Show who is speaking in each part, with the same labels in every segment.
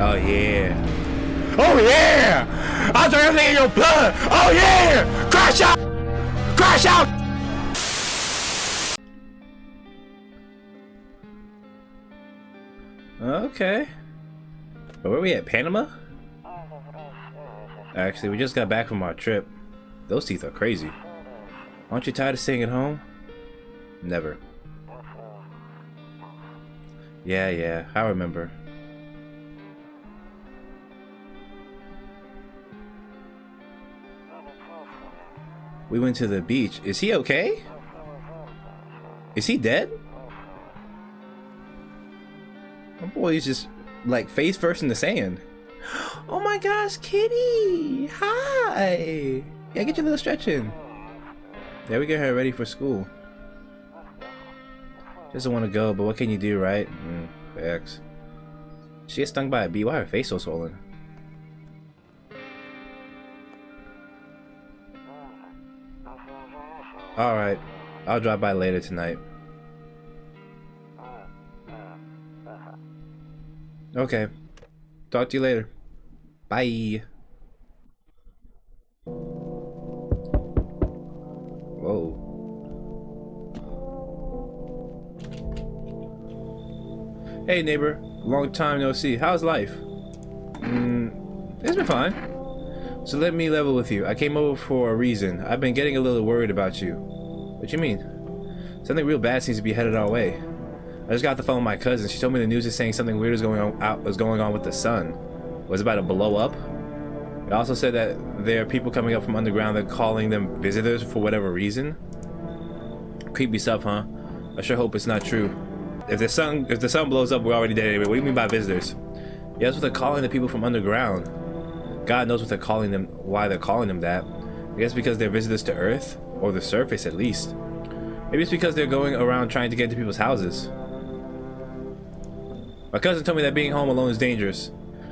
Speaker 1: Oh yeah. Oh yeah! I'll drink everything in your blood! Oh yeah! Crash out! Crash out! Okay. But where are we at? Panama? Actually, we just got back from our trip. Those teeth are crazy. Aren't you tired of staying at home? Never. Yeah, I remember. We went to the beach. Is he okay? Is he dead? My boy's just like face first in the sand. Oh my gosh, kitty! Hi! Yeah, get your little stretch in. Yeah, we get her ready for school. Doesn't want to go, but what can you do, right? X. She gets stung by a bee. Why her face so swollen? Alright, I'll drop by later tonight. Okay. Talk to you later. Bye. Whoa. Hey neighbor, long time no see. How's life? It's been fine. So let me level with you. I came over for a reason. I've been getting a little worried about you. What you mean? Something real bad seems to be headed our way. I just got the phone with my cousin. She told me the news is saying something weird is going on with the sun. Was about to blow up. It also said that there are people coming up from underground that are calling them visitors for whatever reason. Creepy stuff, huh? I sure hope it's not true. If the sun blows up, we're already dead anyway. What do you mean by visitors? Yeah, that's what they're calling the people from underground. God knows what they're calling them, why they're calling them that. I guess because they're visitors to Earth, or the surface at least. Maybe it's because they're going around trying to get into people's houses. My cousin told me that being home alone is dangerous,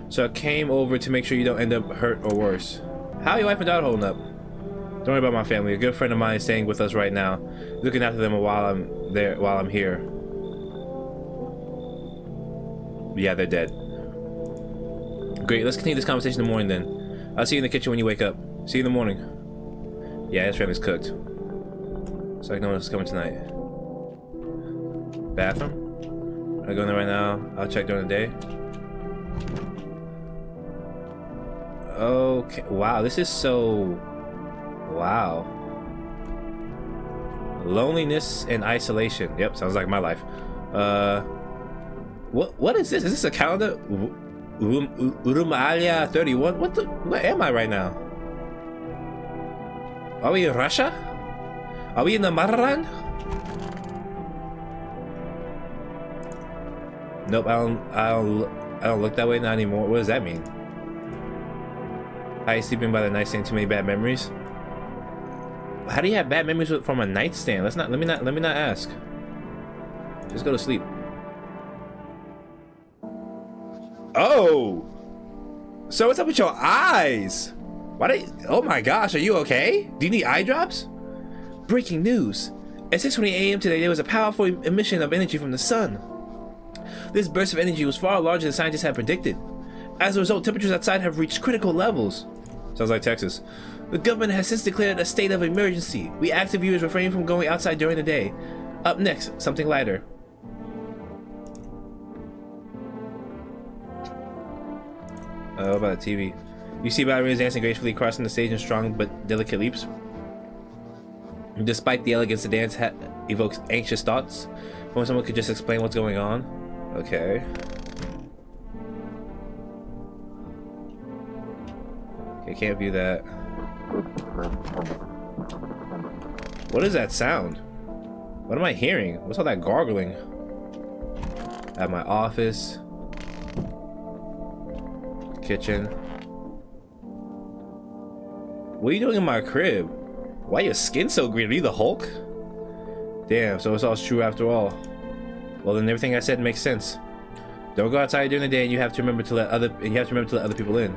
Speaker 1: so I came over to make sure you don't end up hurt or worse. How are your wife and daughter holding up? Don't worry about my family. A good friend of mine is staying with us right now, looking after them while I'm here. Yeah, they're dead. Great, let's continue this conversation in the morning then. I'll see you in the kitchen when you wake up. See you in the morning. Yeah, his family's cooked. So I know what's coming tonight. Bathroom? I go in there right now. I'll check during the day. Okay. Wow, this is so... Wow. Loneliness and isolation. Yep, sounds like my life. What is this? Is this a calendar? Urumalia 31? Where am I right now? Are we in Russia? Are we in the Mararan? Nope, I don't look that way, not anymore. What does that mean? How you sleeping by the nightstand? Too many bad memories? How do you have bad memories from a nightstand? Let me not ask. Just go to sleep. Oh! So what's up with your eyes? Oh my gosh, are you okay? Do you need eye drops? Breaking news. At 6:20 a.m. today, there was a powerful emission of energy from the sun. This burst of energy was far larger than scientists had predicted. As a result, temperatures outside have reached critical levels. Sounds like Texas. The government has since declared a state of emergency. We ask the viewers refrain from going outside during the day. Up next, something lighter. What about the TV? You see ballerinas dancing gracefully, crossing the stage in strong but delicate leaps. Despite the elegance, the dance evokes anxious thoughts. When someone could just explain what's going on. Okay. Okay, can't view that. What is that sound? What am I hearing? What's all that gargling? At my office. Kitchen. What are you doing in my crib? Why your skin so green? Are you the Hulk? Damn, so it's all true after all. Well, then everything I said makes sense. Don't go outside during the day, and you have to remember to let other people in.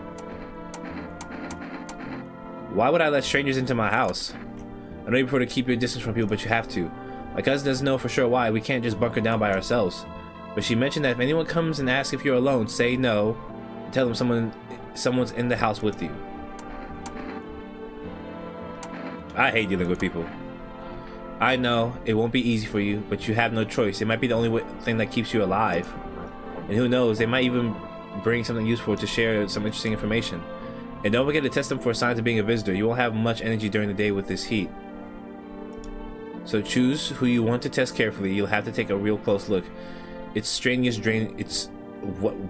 Speaker 1: Why would I let strangers into my house? I know you prefer to keep your distance from people, but you have to. My cousin doesn't know for sure why. We can't just bunker down by ourselves. But she mentioned that if anyone comes and asks if you're alone, say no. Tell them someone's in the house with you. I hate dealing with people. I know it won't be easy for you, but you have no choice. It might be the only thing that keeps you alive. And who knows, they might even bring something useful to share some interesting information. And don't forget to test them for signs of being a visitor. You won't have much energy during the day with this heat. So choose who you want to test carefully. You'll have to take a real close look. It's strenuous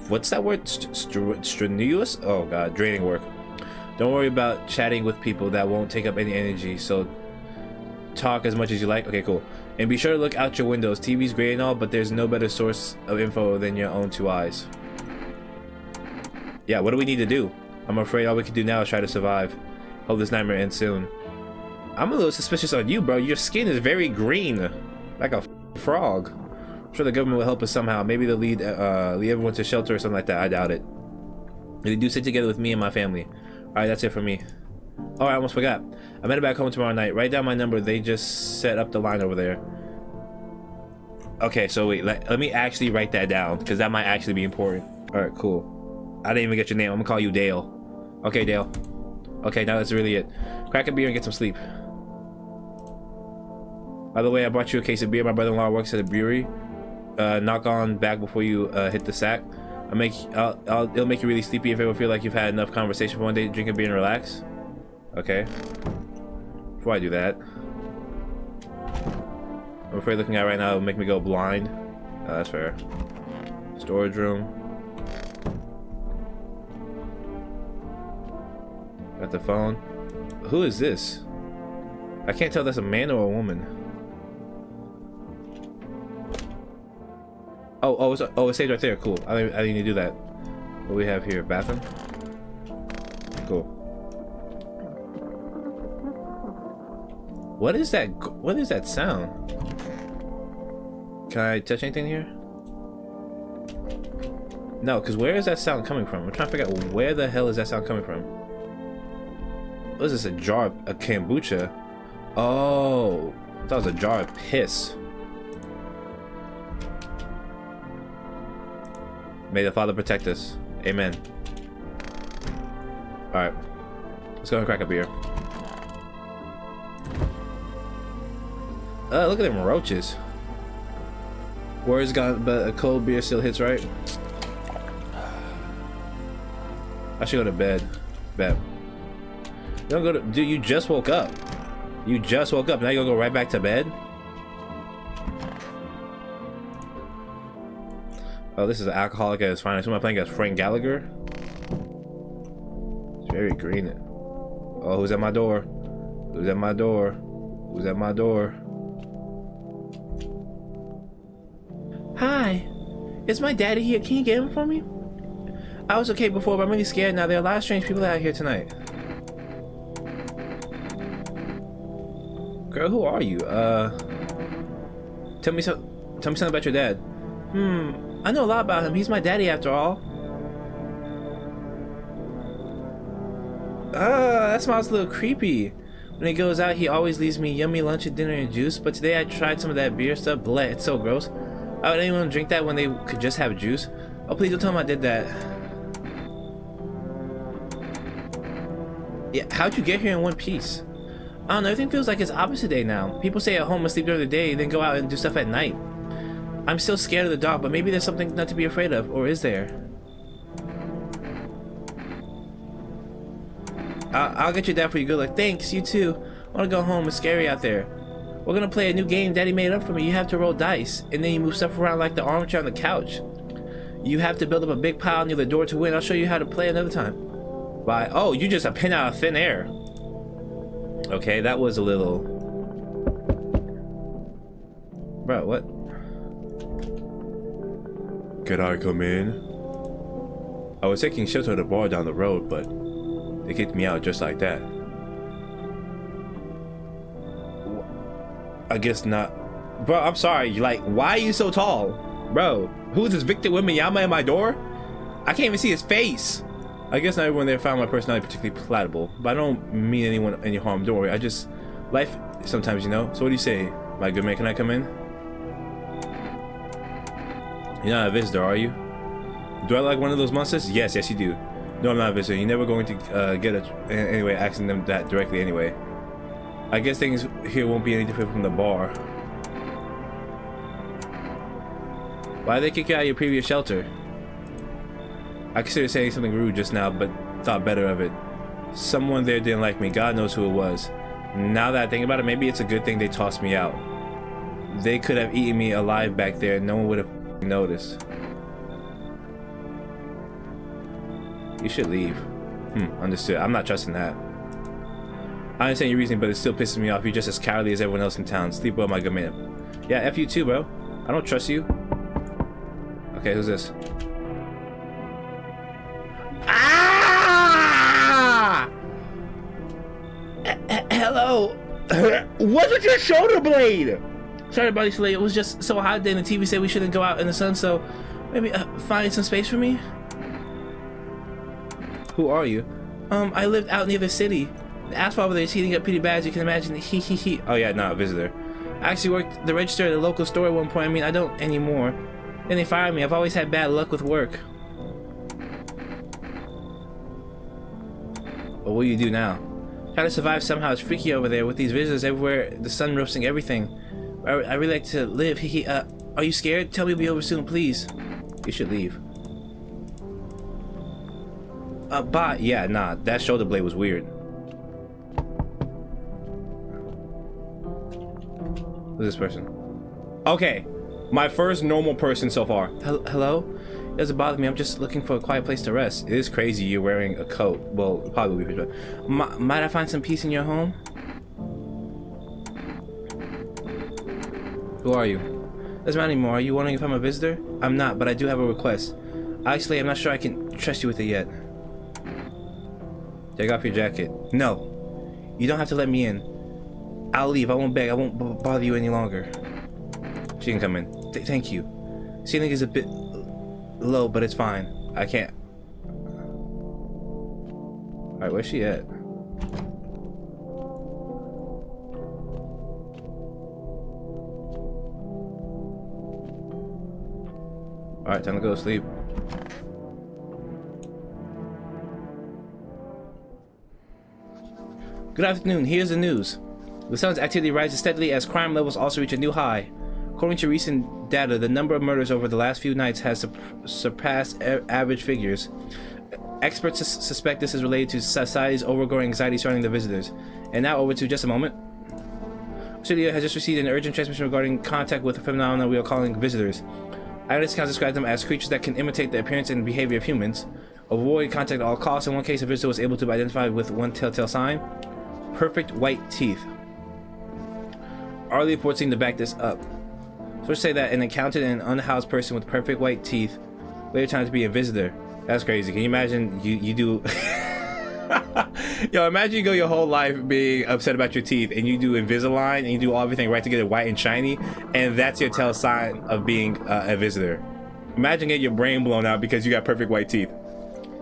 Speaker 1: what's that word? Strenuous? Oh god, draining work. Don't worry about chatting with people. That won't take up any energy. So talk as much as you like. Okay, cool. And be sure to look out your windows. TV's great and all, but there's no better source of info than your own two eyes. Yeah, what do we need to do? I'm afraid all we can do now is try to survive. Hope this nightmare ends soon. I'm a little suspicious on you, bro. Your skin is very green, like a frog. I'm sure the government will help us somehow. Maybe they'll lead everyone to shelter or something like that. I doubt it. They do sit together with me and my family. All right, that's it for me. Oh, I almost forgot. I'm headed back home tomorrow night. Write down my number. They just set up the line over there. Okay, so wait. Let me actually write that down because that might actually be important. All right, cool. I didn't even get your name. I'm gonna call you Dale. Okay, Dale. Okay, now that's really it. Crack a beer and get some sleep. By the way, I brought you a case of beer. My brother-in-law works at a brewery. Knock on back before you hit the sack. It'll make you really sleepy if you ever feel like you've had enough conversation for one day. Drink a beer and relax. Okay. Before I do that, I'm afraid looking at it right now will make me go blind. That's fair. Storage room. Got the phone. Who is this? I can't tell if that's a man or a woman. Oh, it stays right there. Cool. I didn't need to do that. What do we have here? Bathroom? Cool. What is that? What is that sound? Can I touch anything here? No, because where is that sound coming from? I'm trying to figure out where the hell is that sound coming from. What is this? A jar? A kombucha? Oh, I thought it was a jar of piss. May the Father protect us. Amen. Alright. Let's go and crack a beer. Look at them roaches. Words gone, but a cold beer still hits right. I should go to bed. Bet. Don't go to. Dude, you just woke up. You just woke up. Now you're gonna go right back to bed? Oh, this is an alcoholic at his finest. Who am I playing against? Frank Gallagher? It's very green. Oh, who's at my door? Who's at my door? Who's at my door? Hi. Is my daddy here? Can you get him for me? I was okay before, but I'm really scared now. There are a lot of strange people out here tonight. Girl, who are you? Tell me something about your dad. I know a lot about him. He's my daddy after all. That smells a little creepy. When he goes out, he always leaves me yummy lunch and dinner and juice, but today I tried some of that beer stuff. Bleh, it's so gross. Why would anyone drink that when they could just have juice? Oh, please don't tell him I did that. Yeah, how'd you get here in one piece? I don't know, everything feels like it's opposite day now. People stay at home and sleep during the day, then go out and do stuff at night. I'm still scared of the dark, but maybe there's something not to be afraid of, or is there? I'll get your dad for you. Good luck. Thanks, you too. I want to go home. It's scary out there. We're gonna play a new game Daddy made up for me. You have to roll dice, and then you move stuff around like the armchair on the couch. You have to build up a big pile near the door to win. I'll show you how to play another time. Bye. Oh, you just a pin out of thin air. Okay, that was a little... Bro, what? Could I come in? I was taking shelter at a bar down the road, but they kicked me out just like that. I guess not. Bro, I'm sorry. Like, why are you so tall? Bro, who's this Victor Wembanyama at my door? I can't even see his face. I guess not everyone there found my personality particularly palatable, but I don't mean anyone any harm. Don't worry. I just... Life sometimes, you know? So what do you say, my good man? Can I come in? You're not a visitor, are you? Do I like one of those monsters? Yes, yes you do. No, I'm not a visitor. You're never going to get a... Anyway, asking them that directly anyway. I guess things here won't be any different from the bar. Why did they kick you out of your previous shelter? I considered saying something rude just now, but thought better of it. Someone there didn't like me. God knows who it was. Now that I think about it, maybe it's a good thing they tossed me out. They could have eaten me alive back there and no one would have noticed. You should leave. Understood. I'm not trusting that. I understand your reasoning, but it still pisses me off. You're just as cowardly as everyone else in town. Sleep well, my good man. Yeah, F you too, bro. I don't trust you. Okay, who's this? Ah! Hello. What's with your shoulder blade? Sorry, buddy, Slade. It was just so hot today, and the TV said we shouldn't go out in the sun, so maybe find some space for me. Who are you? I lived out near the city. The asphalt over there is heating up pretty bad, as you can imagine. He. Oh yeah, no, visitor. I actually worked the register at a local store at one point. I mean, I don't anymore. Then they fired me. I've always had bad luck with work. What will you do now? Try to survive somehow. It's freaky over there with these visitors everywhere. The sun roasting everything. I really like to live. Are you scared? Tell me it'll be over soon, please. You should leave. Bot. Yeah, nah. That shoulder blade was weird. Who's this person? Okay. My first normal person so far. Hello? It doesn't bother me. I'm just looking for a quiet place to rest. It is crazy you're wearing a coat. Well, probably be pretty bad. Might I find some peace in your home? Who are you? Doesn't matter anymore. Are you wondering if I'm a visitor? I'm not, but I do have a request. Actually, I'm not sure I can trust you with it yet. Take off your jacket. No. You don't have to let me in. I'll leave. I won't beg. I won't bother you any longer. She can come in. Thank you. Ceiling is a bit low, but it's fine. I can't. Alright, where's she at? Alright, time to go to sleep. Good afternoon, here's the news. The sun's activity rises steadily as crime levels also reach a new high. According to recent data, the number of murders over the last few nights has surpassed average figures. Experts suspect this is related to society's overgrowing anxiety surrounding the visitors. And now over to just a moment. Studio has just received an urgent transmission regarding contact with a phenomenon we are calling visitors. Eyewitness accounts describe them as creatures that can imitate the appearance and behavior of humans. Avoid contact at all costs. In one case, a visitor was able to be identified with one telltale sign: perfect white teeth. Early reports seem to back this up. Sources say that an accountant and an unhoused person with perfect white teeth later turned out to be a visitor. That's crazy. Can you imagine you do... Yo, imagine you go your whole life being upset about your teeth and you do Invisalign and you do everything right to get it white and shiny, and that's your tell sign of being a visitor. Imagine getting your brain blown out because you got perfect white teeth.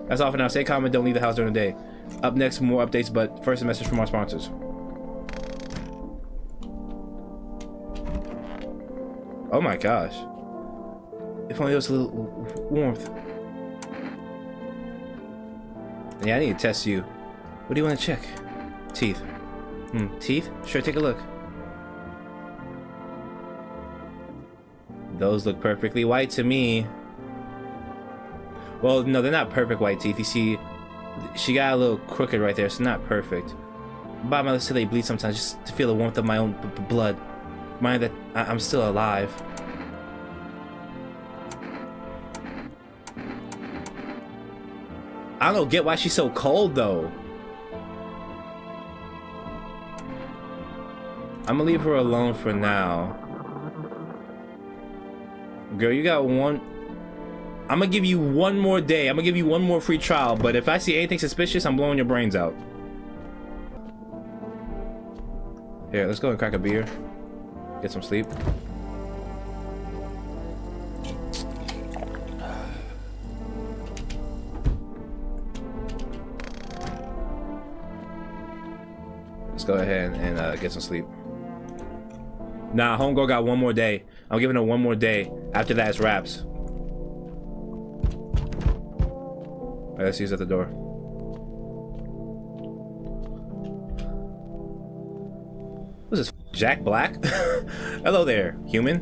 Speaker 1: That's all for now. Stay calm and don't leave the house during the day. Up next, more updates, but first a message from our sponsors. Oh my gosh. If only there was a little warmth. Yeah, I need to test you. What do you want to check? Teeth. Teeth? Sure, take a look. Those look perfectly white to me. Well, no, they're not perfect white teeth. You see, she got a little crooked right there, so not perfect. But my lips till they bleed sometimes just to feel the warmth of my own blood. Mind that I'm still alive. I don't get why she's so cold though. I'm gonna leave her alone for now. Girl, you got one. I'm gonna give you one more day. I'm gonna give you one more free trial, but if I see anything suspicious, I'm blowing your brains out. Here, let's go and crack a beer. Get some sleep. Let's go ahead and get some sleep. Nah, homegirl got one more day. I'm giving her one more day. After that, it's wraps. Alright, let's use at the door. Who's this? Jack Black? Hello there, human.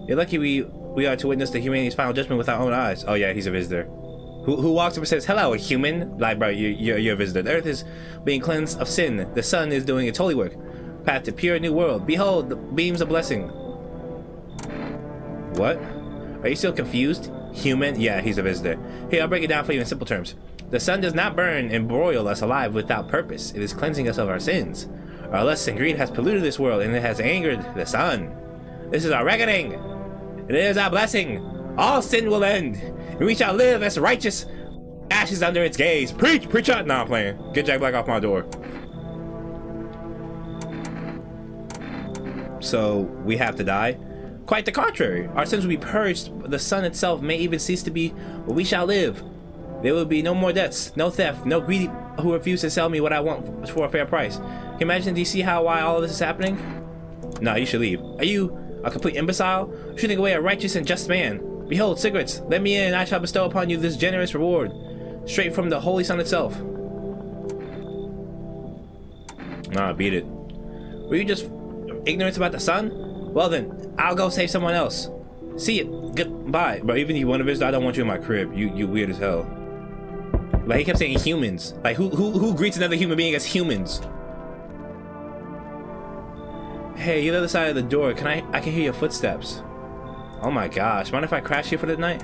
Speaker 1: You're lucky we are to witness the humanity's final judgment with our own eyes. Oh yeah, he's a visitor. Who walks up and says, "Hello, human." Like, bro, you're a visitor. The earth is being cleansed of sin. The sun is doing its holy work. Path to pure new world. Behold, the beams of blessing. What? Are you still confused? Human? Yeah, he's a visitor. Here, I'll break it down for you in simple terms. The sun does not burn and broil us alive without purpose. It is cleansing us of our sins. Our lust and greed has polluted this world, and it has angered the sun. This is our reckoning. It is our blessing. All sin will end, and we shall live as righteous ashes under its gaze. Preach! Preach out! Nah, I'm playing. Get Jack Black off my door. So, we have to die? Quite the contrary. Our sins will be purged. The sun itself may even cease to be, but we shall live. There will be no more debts, no theft, no greedy who refuse to sell me what I want for a fair price. Can you imagine? Do you see why all of this is happening? No, you should leave. Are you a complete imbecile? Shooting away a righteous and just man. Behold, cigarettes. Let me in, and I shall bestow upon you this generous reward, straight from the holy sun itself. Nah, beat it. Were you just ignorant about the sun? Well then, I'll go save someone else. See it. Goodbye. Bro, even you one of his, I don't want you in my crib. You weird as hell. Like, he kept saying humans. Like, who greets another human being as humans? Hey, you're the other side of the door. I can hear your footsteps. Oh my gosh. Mind if I crash here for the night?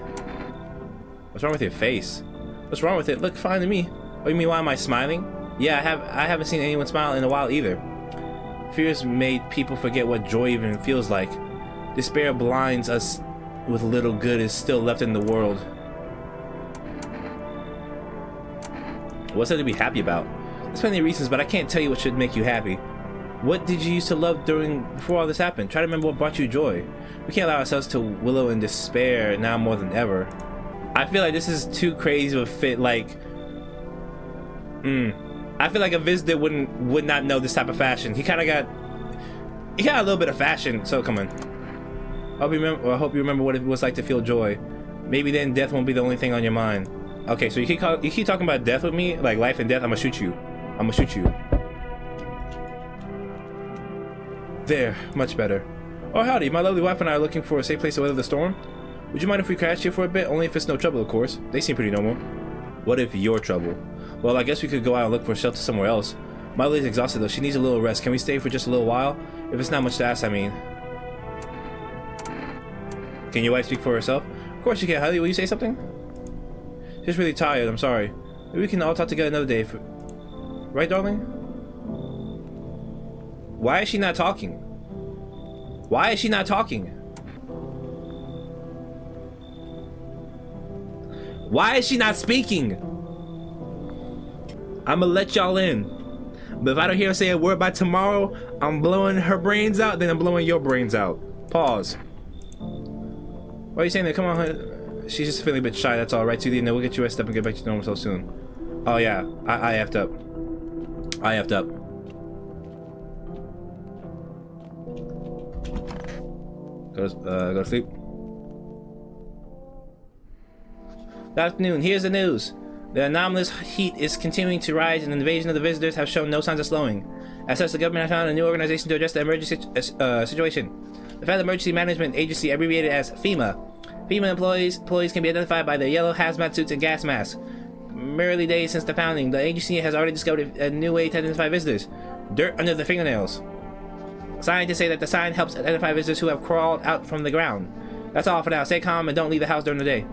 Speaker 1: What's wrong with your face? What's wrong with it? Look fine to me. Oh, you mean why am I smiling? Yeah, I haven't seen anyone smile in a while either. Fears made people forget what joy even feels like. Despair blinds us with little good is still left in the world. What's there to be happy about? There's plenty of reasons, but I can't tell you what should make you happy. What did you used to love before all this happened? Try to remember what brought you joy. We can't allow ourselves to wallow in despair now more than ever. I feel like this is too crazy of a fit. Like, I feel like a visitor would not know this type of fashion. He got a little bit of fashion. So come on. I hope you remember what it was like to feel joy. Maybe then death won't be the only thing on your mind. Okay, so you keep talking about death with me, like life and death. I'm gonna shoot you. I'm gonna shoot you. There, much better. Oh howdy, my lovely wife and I are looking for a safe place to weather the storm. Would you mind if we crash here for a bit? Only if it's no trouble, of course. They seem pretty normal. What if you're trouble? Well, I guess we could go out and look for shelter somewhere else. My lady's exhausted though. She needs a little rest. Can we stay for just a little while? If it's not much to ask, I mean. Can your wife speak for herself? Of course you can. Hallie, will you say something? She's really tired. I'm sorry. Maybe we can all talk together another day. Right, darling? Why is she not talking? Why is she not talking? Why is she not speaking? I'ma let y'all in. But if I don't hear her say a word by tomorrow, I'm blowing her brains out, then I'm blowing your brains out. Pause. Why are you saying that? Come on, honey. She's just feeling a bit shy, that's all. Right, Sweetie, and then we'll get you rest up and get back to normal so soon. Oh yeah, I effed up. I effed up. Go to sleep. Good afternoon, here's the news. The anomalous heat is continuing to rise and the invasion of the visitors have shown no signs of slowing. As such, the government has found a new organization to address the emergency situation. The Federal Emergency Management Agency, abbreviated as FEMA. FEMA employees can be identified by their yellow hazmat suits and gas masks. Merely days since the founding, the agency has already discovered a new way to identify visitors. Dirt under the fingernails. Scientists say that the sign helps identify visitors who have crawled out from the ground. That's all for now. Stay calm and don't leave the house during the day.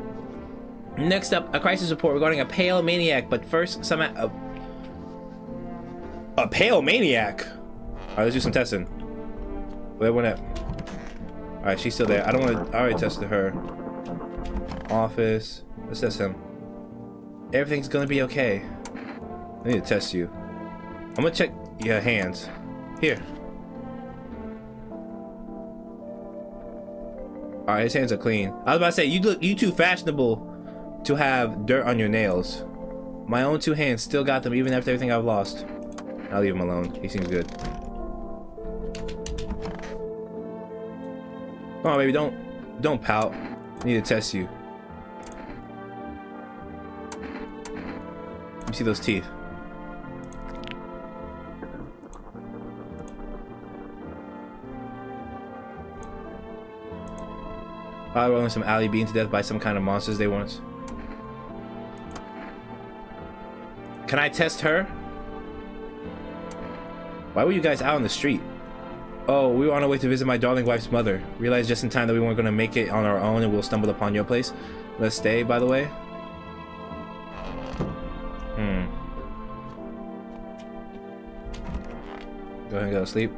Speaker 1: Next up, a crisis report regarding a pale maniac, but first some a pale maniac. Alright, let's do some testing. Where went at? Alright, she's still there. I already tested her. Office. Let's test him. Everything's gonna be okay. I need to test you. I'm gonna check your hands. Here. Alright, his hands are clean. I was about to say, you too fashionable to have dirt on your nails. My own two hands still got them even after everything I've lost. I'll leave him alone. He seems good. Come on, baby, don't pout. I need to test you. Let me see those teeth. Probably rolling some alley beaten to death by some kind of monsters they weren't. Can I test her? Why were you guys out on the street? Oh, we were on our way to visit my darling wife's mother. Realized just in time that we weren't going to make it on our own and we'll stumble upon your place. Let's stay, by the way. Go ahead and go to sleep.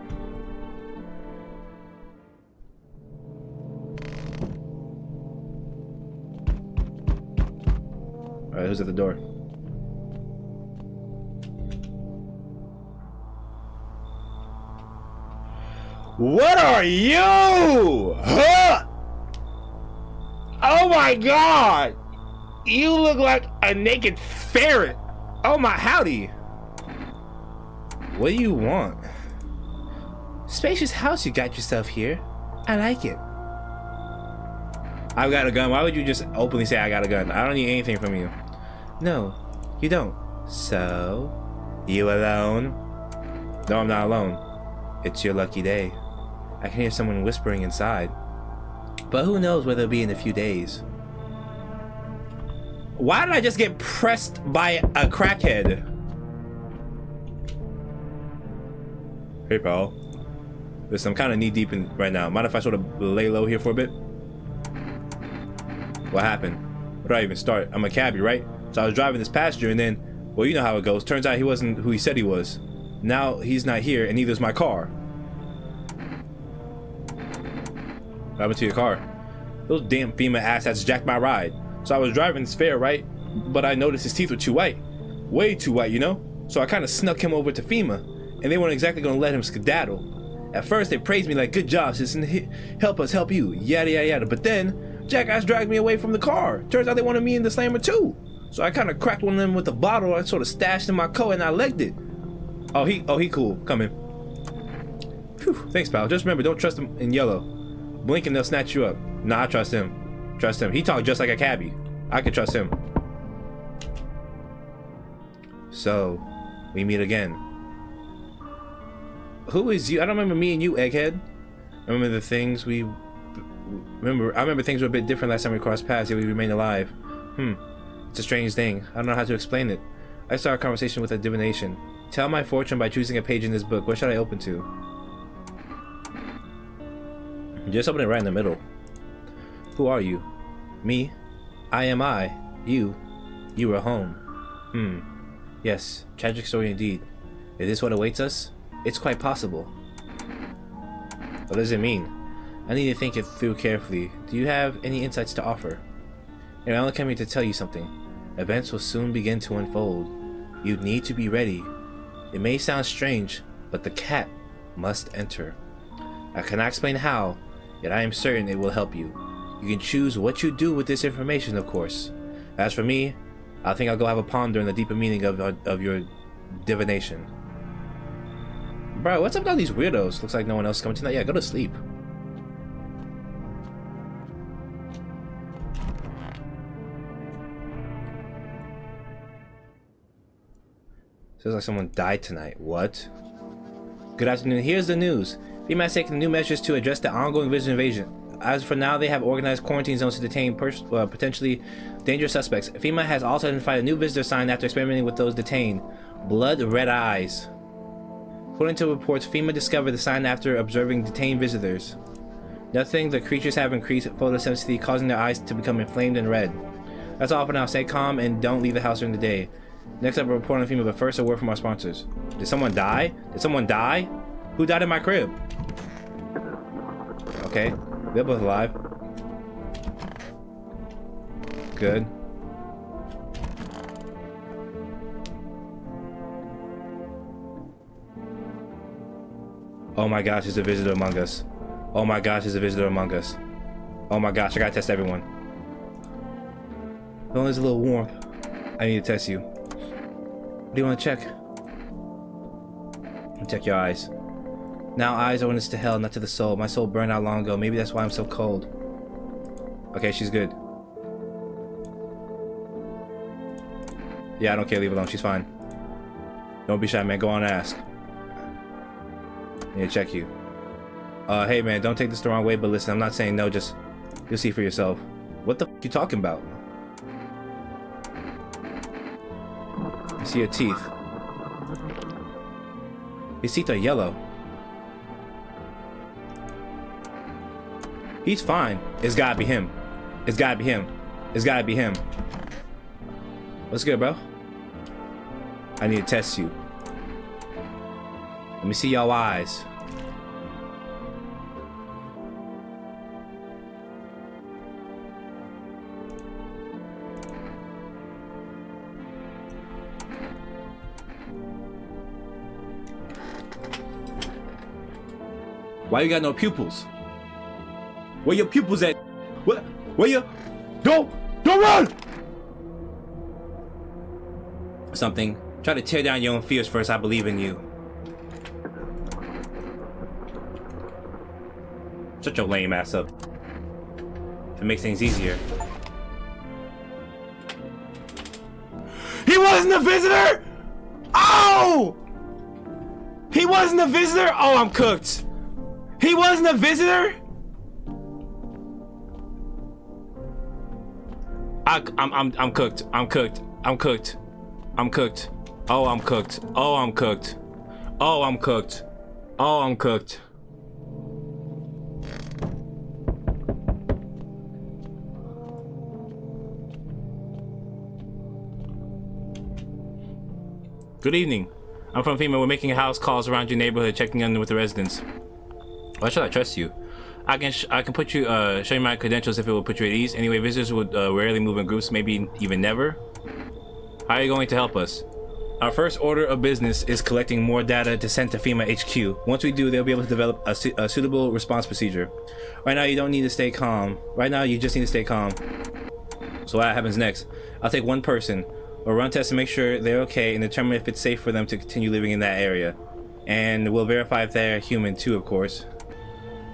Speaker 1: Alright, who's at the door? What are you? Huh? Oh my god! You look like a naked ferret! Oh my howdy! What do you want? Spacious house you got yourself here. I like it. I've got a gun. Why would you just openly say I got a gun? I don't need anything from you. No, you don't. So, you alone? No, I'm not alone. It's your lucky day. I can hear someone whispering inside. But who knows whether it'll be in a few days. Why did I just get pressed by a crackhead? Hey, pal. Listen, I'm kind of knee deep in right now. Mind if I sort of lay low here for a bit? What happened? Where do I even start? I'm a cabbie, right? So I was driving this passenger and then, well, you know how it goes. Turns out he wasn't who he said he was. Now he's not here and neither is my car. What happened to your car? Those damn FEMA asshats jacked my ride. So I was driving this fare, right? But I noticed his teeth were too white. Way too white, you know? So I kind of snuck him over to FEMA. And they weren't exactly going to let him skedaddle. At first they praised me like, good job, sis, and help us help you, yada yada yada. But then, jackass dragged me away from the car. Turns out they wanted me in the slammer too. So I kind of cracked one of them with a bottle I sort of stashed in my coat and I legged it. Oh, he cool. Come in. Phew, thanks, pal. Just remember, don't trust him in yellow. Blink and they'll snatch you up. Nah, I trust him. Trust him. He talked just like a cabbie. I can trust him. So, we meet again. Who is you? I don't remember me and you, egghead. I remember the things we... I remember things were a bit different last time we crossed paths, yet we remained alive. It's a strange thing. I don't know how to explain it. I start a conversation with a divination. Tell my fortune by choosing a page in this book. What should I open to? Just open it right in the middle. Who are you? Me? I am I. You. You are home. Yes, tragic story indeed. Is this what awaits us? It's quite possible. What does it mean? I need to think it through carefully. Do you have any insights to offer? I only came here to tell you something. Events will soon begin to unfold. You need to be ready. It may sound strange, but the cat must enter. I cannot explain how, yet I am certain it will help you. You can choose what you do with this information, of course. As for me, I think I'll go have a ponder on the deeper meaning of your divination. Bro, what's up with all these weirdos? Looks like no one else is coming tonight. Yeah, go to sleep. Feels like someone died tonight. What? Good afternoon. Here's the news. FEMA has taken new measures to address the ongoing visitor invasion. As for now, they have organized quarantine zones to detain potentially dangerous suspects. FEMA has also identified a new visitor sign after experimenting with those detained. Blood red eyes. According to reports, FEMA discovered the sign after observing detained visitors. Nothing, the creatures have increased photosensitivity, causing their eyes to become inflamed and red. That's all for now. Stay calm and don't leave the house during the day. Next up, a report on FEMA, but first a word from our sponsors. Did someone die? Did someone die? Who died in my crib? Okay, they're both alive. Good. Oh my gosh, there's a visitor among us. Oh my gosh, there's a visitor among us. Oh my gosh, I gotta test everyone. Oh, there's a little warmth. I need to test you. What do you want to check? Check your eyes. Now eyes are witness to hell, not to the soul. My soul burned out long ago. Maybe that's why I'm so cold. Okay, she's good. Yeah, I don't care. Leave her alone. She's fine. Don't be shy, man. Go on and ask. Yeah, check you. Hey, man, don't take this the wrong way, but listen, I'm not saying no, just... You'll see for yourself. What the f*** you talking about? I see your teeth. His teeth are yellow. He's fine. It's gotta be him. It's gotta be him. It's gotta be him. What's good, bro? I need to test you. Let me see y'all eyes. Why you got no pupils? Where your pupils at? Where you? Don't run! Something. Try to tear down your own fears first. I believe in you. Shut your lame ass up. It makes things easier. He wasn't a visitor! Oh! He wasn't a visitor? Oh, I'm cooked. He wasn't a visitor? I'm cooked. I'm cooked. I'm cooked. I'm cooked. Oh, I'm cooked. Oh, I'm cooked. Oh, I'm cooked. Oh, I'm cooked. Good evening. I'm from FEMA. We're making house calls around your neighborhood, checking in with the residents. Why should I trust you? I can put you show you my credentials if it will put you at ease. Anyway, visitors would rarely move in groups, maybe even never. How are you going to help us? Our first order of business is collecting more data to send to FEMA HQ. Once we do, they'll be able to develop a suitable response procedure. Right now, you don't need to stay calm. Right now, you just need to stay calm. So what happens next? I'll take one person. We'll run tests to make sure they're okay and determine if it's safe for them to continue living in that area. And we'll verify if they're human too, of course.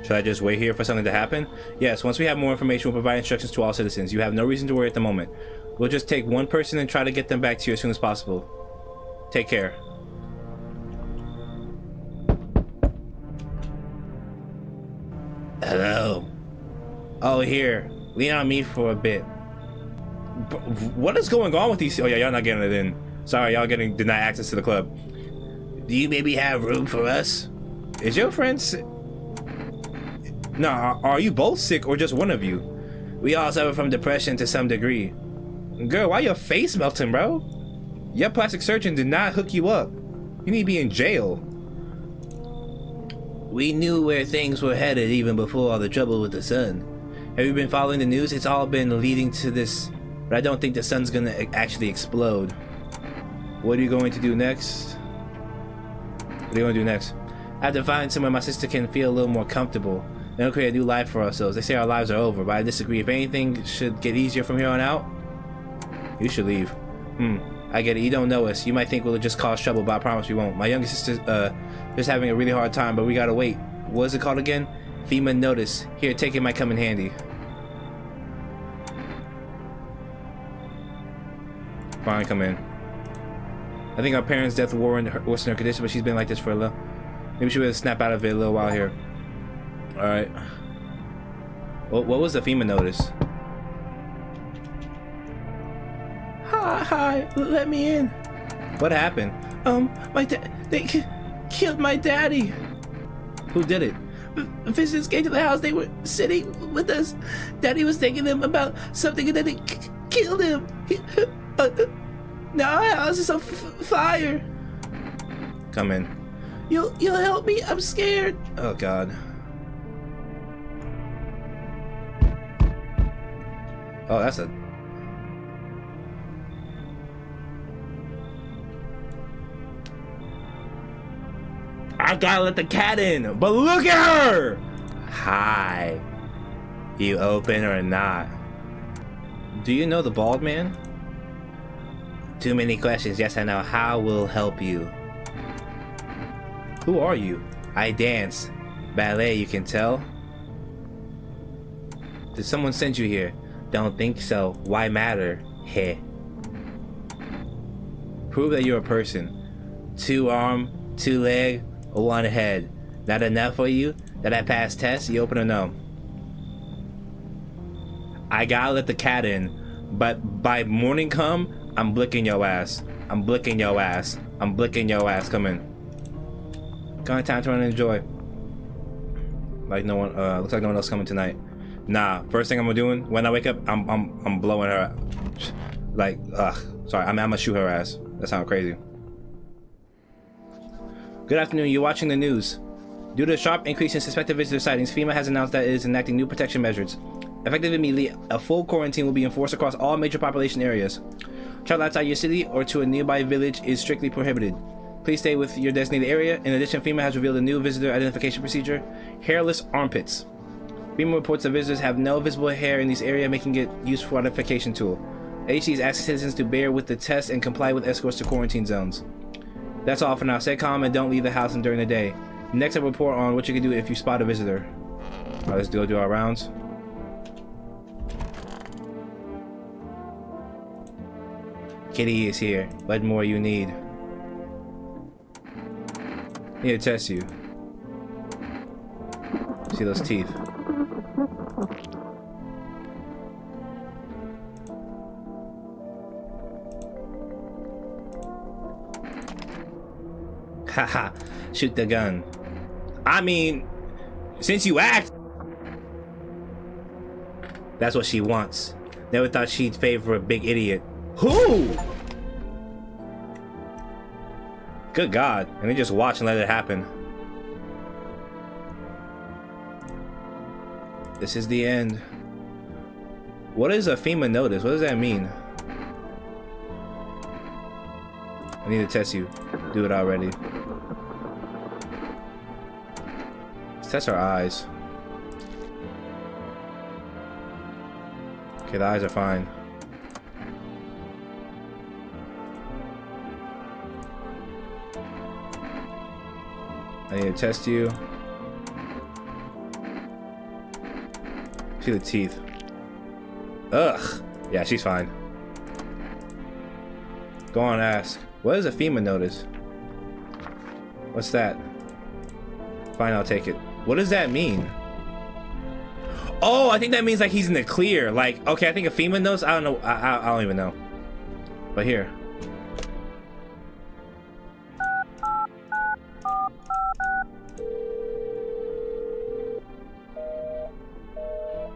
Speaker 1: Should I just wait here for something to happen? Yes, once we have more information, we'll provide instructions to all citizens. You have no reason to worry at the moment. We'll just take one person and try to get them back to you as soon as possible. Take care. Hello. Oh, here. Lean on me for a bit. What is going on with these? Oh yeah, y'all not getting it in. Sorry, y'all getting denied access to the club. Do you maybe have room for us? Is your friend sick? No, are you both sick or just one of you? We all suffer from depression to some degree. Girl, why your face melting, bro? Your plastic surgeon did not hook you up. You need to be in jail. We knew where things were headed even before all the trouble with the sun. Have you been following the news? It's all been leading to this, but I don't think the sun's gonna actually explode. What are you going to do next? What are you gonna do next? I have to find somewhere my sister can feel a little more comfortable. Then we'll create a new life for ourselves. They say our lives are over, but I disagree. If anything should get easier from here on out, you should leave. I get it. You don't know us. You might think we'll just cause trouble, but I promise we won't. My youngest sister's just having a really hard time, but we gotta wait. What is it called again? FEMA notice. Here, take it. Might come in handy. Fine, come in. I think our parents' death worsened her condition, but she's been like this for a little. Maybe she would snap out of it a little while here. All right. What was the FEMA notice? Hi, let me in. What happened? My dad, they killed my daddy. Who did it? Visitors came to the house. They were sitting with us. Daddy was thinking them about something, and then they killed him. Now our house is on fire. Come in. You'll help me? I'm scared. Oh God. Oh, that's a... I gotta let the cat in, but look at her! Hi. You open or not? Do you know the bald man? Too many questions. Yes, I know. How will help you? Who are you? I dance. Ballet, you can tell. Did someone send you here? Don't think so. Why matter? Heh. Prove that you're a person. 2 arm, 2 leg, 1 head. Not enough for you? That I pass tests? You open or no? I gotta let the cat in, but by morning come, I'm blicking your ass. I'm blicking your ass. I'm blicking your ass. Come in. Kind of time to run and enjoy. Like no one. Looks like no one else coming tonight. Nah. First thing I'm doing when I wake up, I'm blowing her. Like, sorry. I'm gonna shoot her ass. That sounds crazy. Good afternoon. You're watching the news. Due to a sharp increase in suspected visitor sightings, FEMA has announced that it is enacting new protection measures. Effective immediately, a full quarantine will be enforced across all major population areas. Travel outside your city or to a nearby village is strictly prohibited. Please stay with your designated area. In addition, FEMA has revealed a new visitor identification procedure: hairless armpits. FEMA reports that visitors have no visible hair in this area, making it a useful identification tool. HC is asking citizens to bear with the test and comply with escorts to quarantine zones. That's all for now. Stay calm and don't leave the house during the day. Next, I'll report on what you can do if you spot a visitor. Alright, let's do our rounds. Kitty is here. What more you need? I need to test you. See those teeth. Haha, shoot the gun. I mean, since you act, that's what she wants. Never thought she'd favor a big idiot. Who? Good God. And they just watch and let it happen. This is the end. What is a FEMA notice? What does that mean? I need to test you. Do it already. Let's test our eyes. Okay, the eyes are fine. I need to test you. See the teeth. Ugh. Yeah, she's fine. Go on, ask. What is a FEMA notice? What's that? Fine, I'll take it. What does that mean? Oh, I think that means like he's in the clear. Like, okay, I think a FEMA notice. I don't know. I don't even know. But here.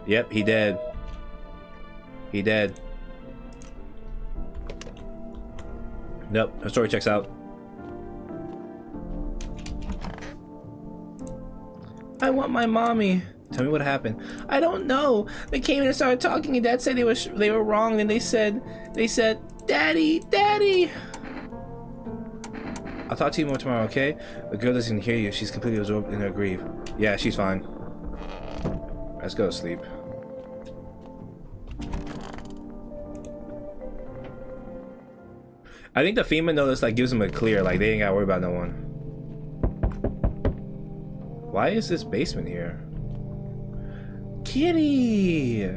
Speaker 1: Yep, he dead. He dead. Nope, her story checks out. I want my mommy. Tell me what happened. I don't know. They came in and started talking, and Dad said they were wrong. And they said, Daddy, Daddy. I'll talk to you more tomorrow, okay? The girl doesn't hear you. She's completely absorbed in her grief. Yeah, she's fine. Let's go to sleep. I think the FEMA notice like gives them a clear, like they ain't gotta worry about no one. Why is this basement here? Kitty!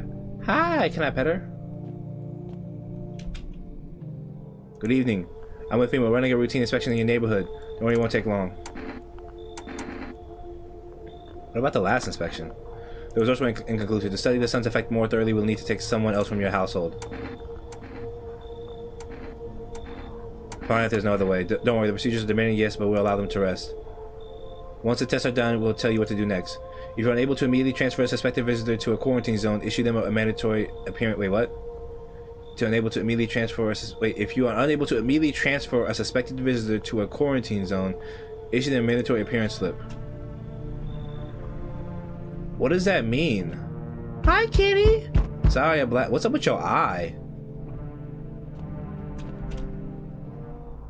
Speaker 1: Hi, can I pet her? Good evening. I'm with FEMA. We're running a routine inspection in your neighborhood. Don't worry, it won't take long. What about the last inspection? The results were inconclusive. To study the sun's effect more thoroughly, we'll need to take someone else from your household. Fine, if there's no other way. Don't worry, the procedures are demanding, yes, but we'll allow them to rest. Once the tests are done, we'll tell you what to do next. If you're unable to immediately transfer a suspected visitor to a quarantine zone, issue them a mandatory appearance. Wait, what? If you are unable to immediately transfer a suspected visitor to a quarantine zone, issue them a mandatory appearance slip. What does that mean? Hi, kitty. Sorry, what's up with your eye?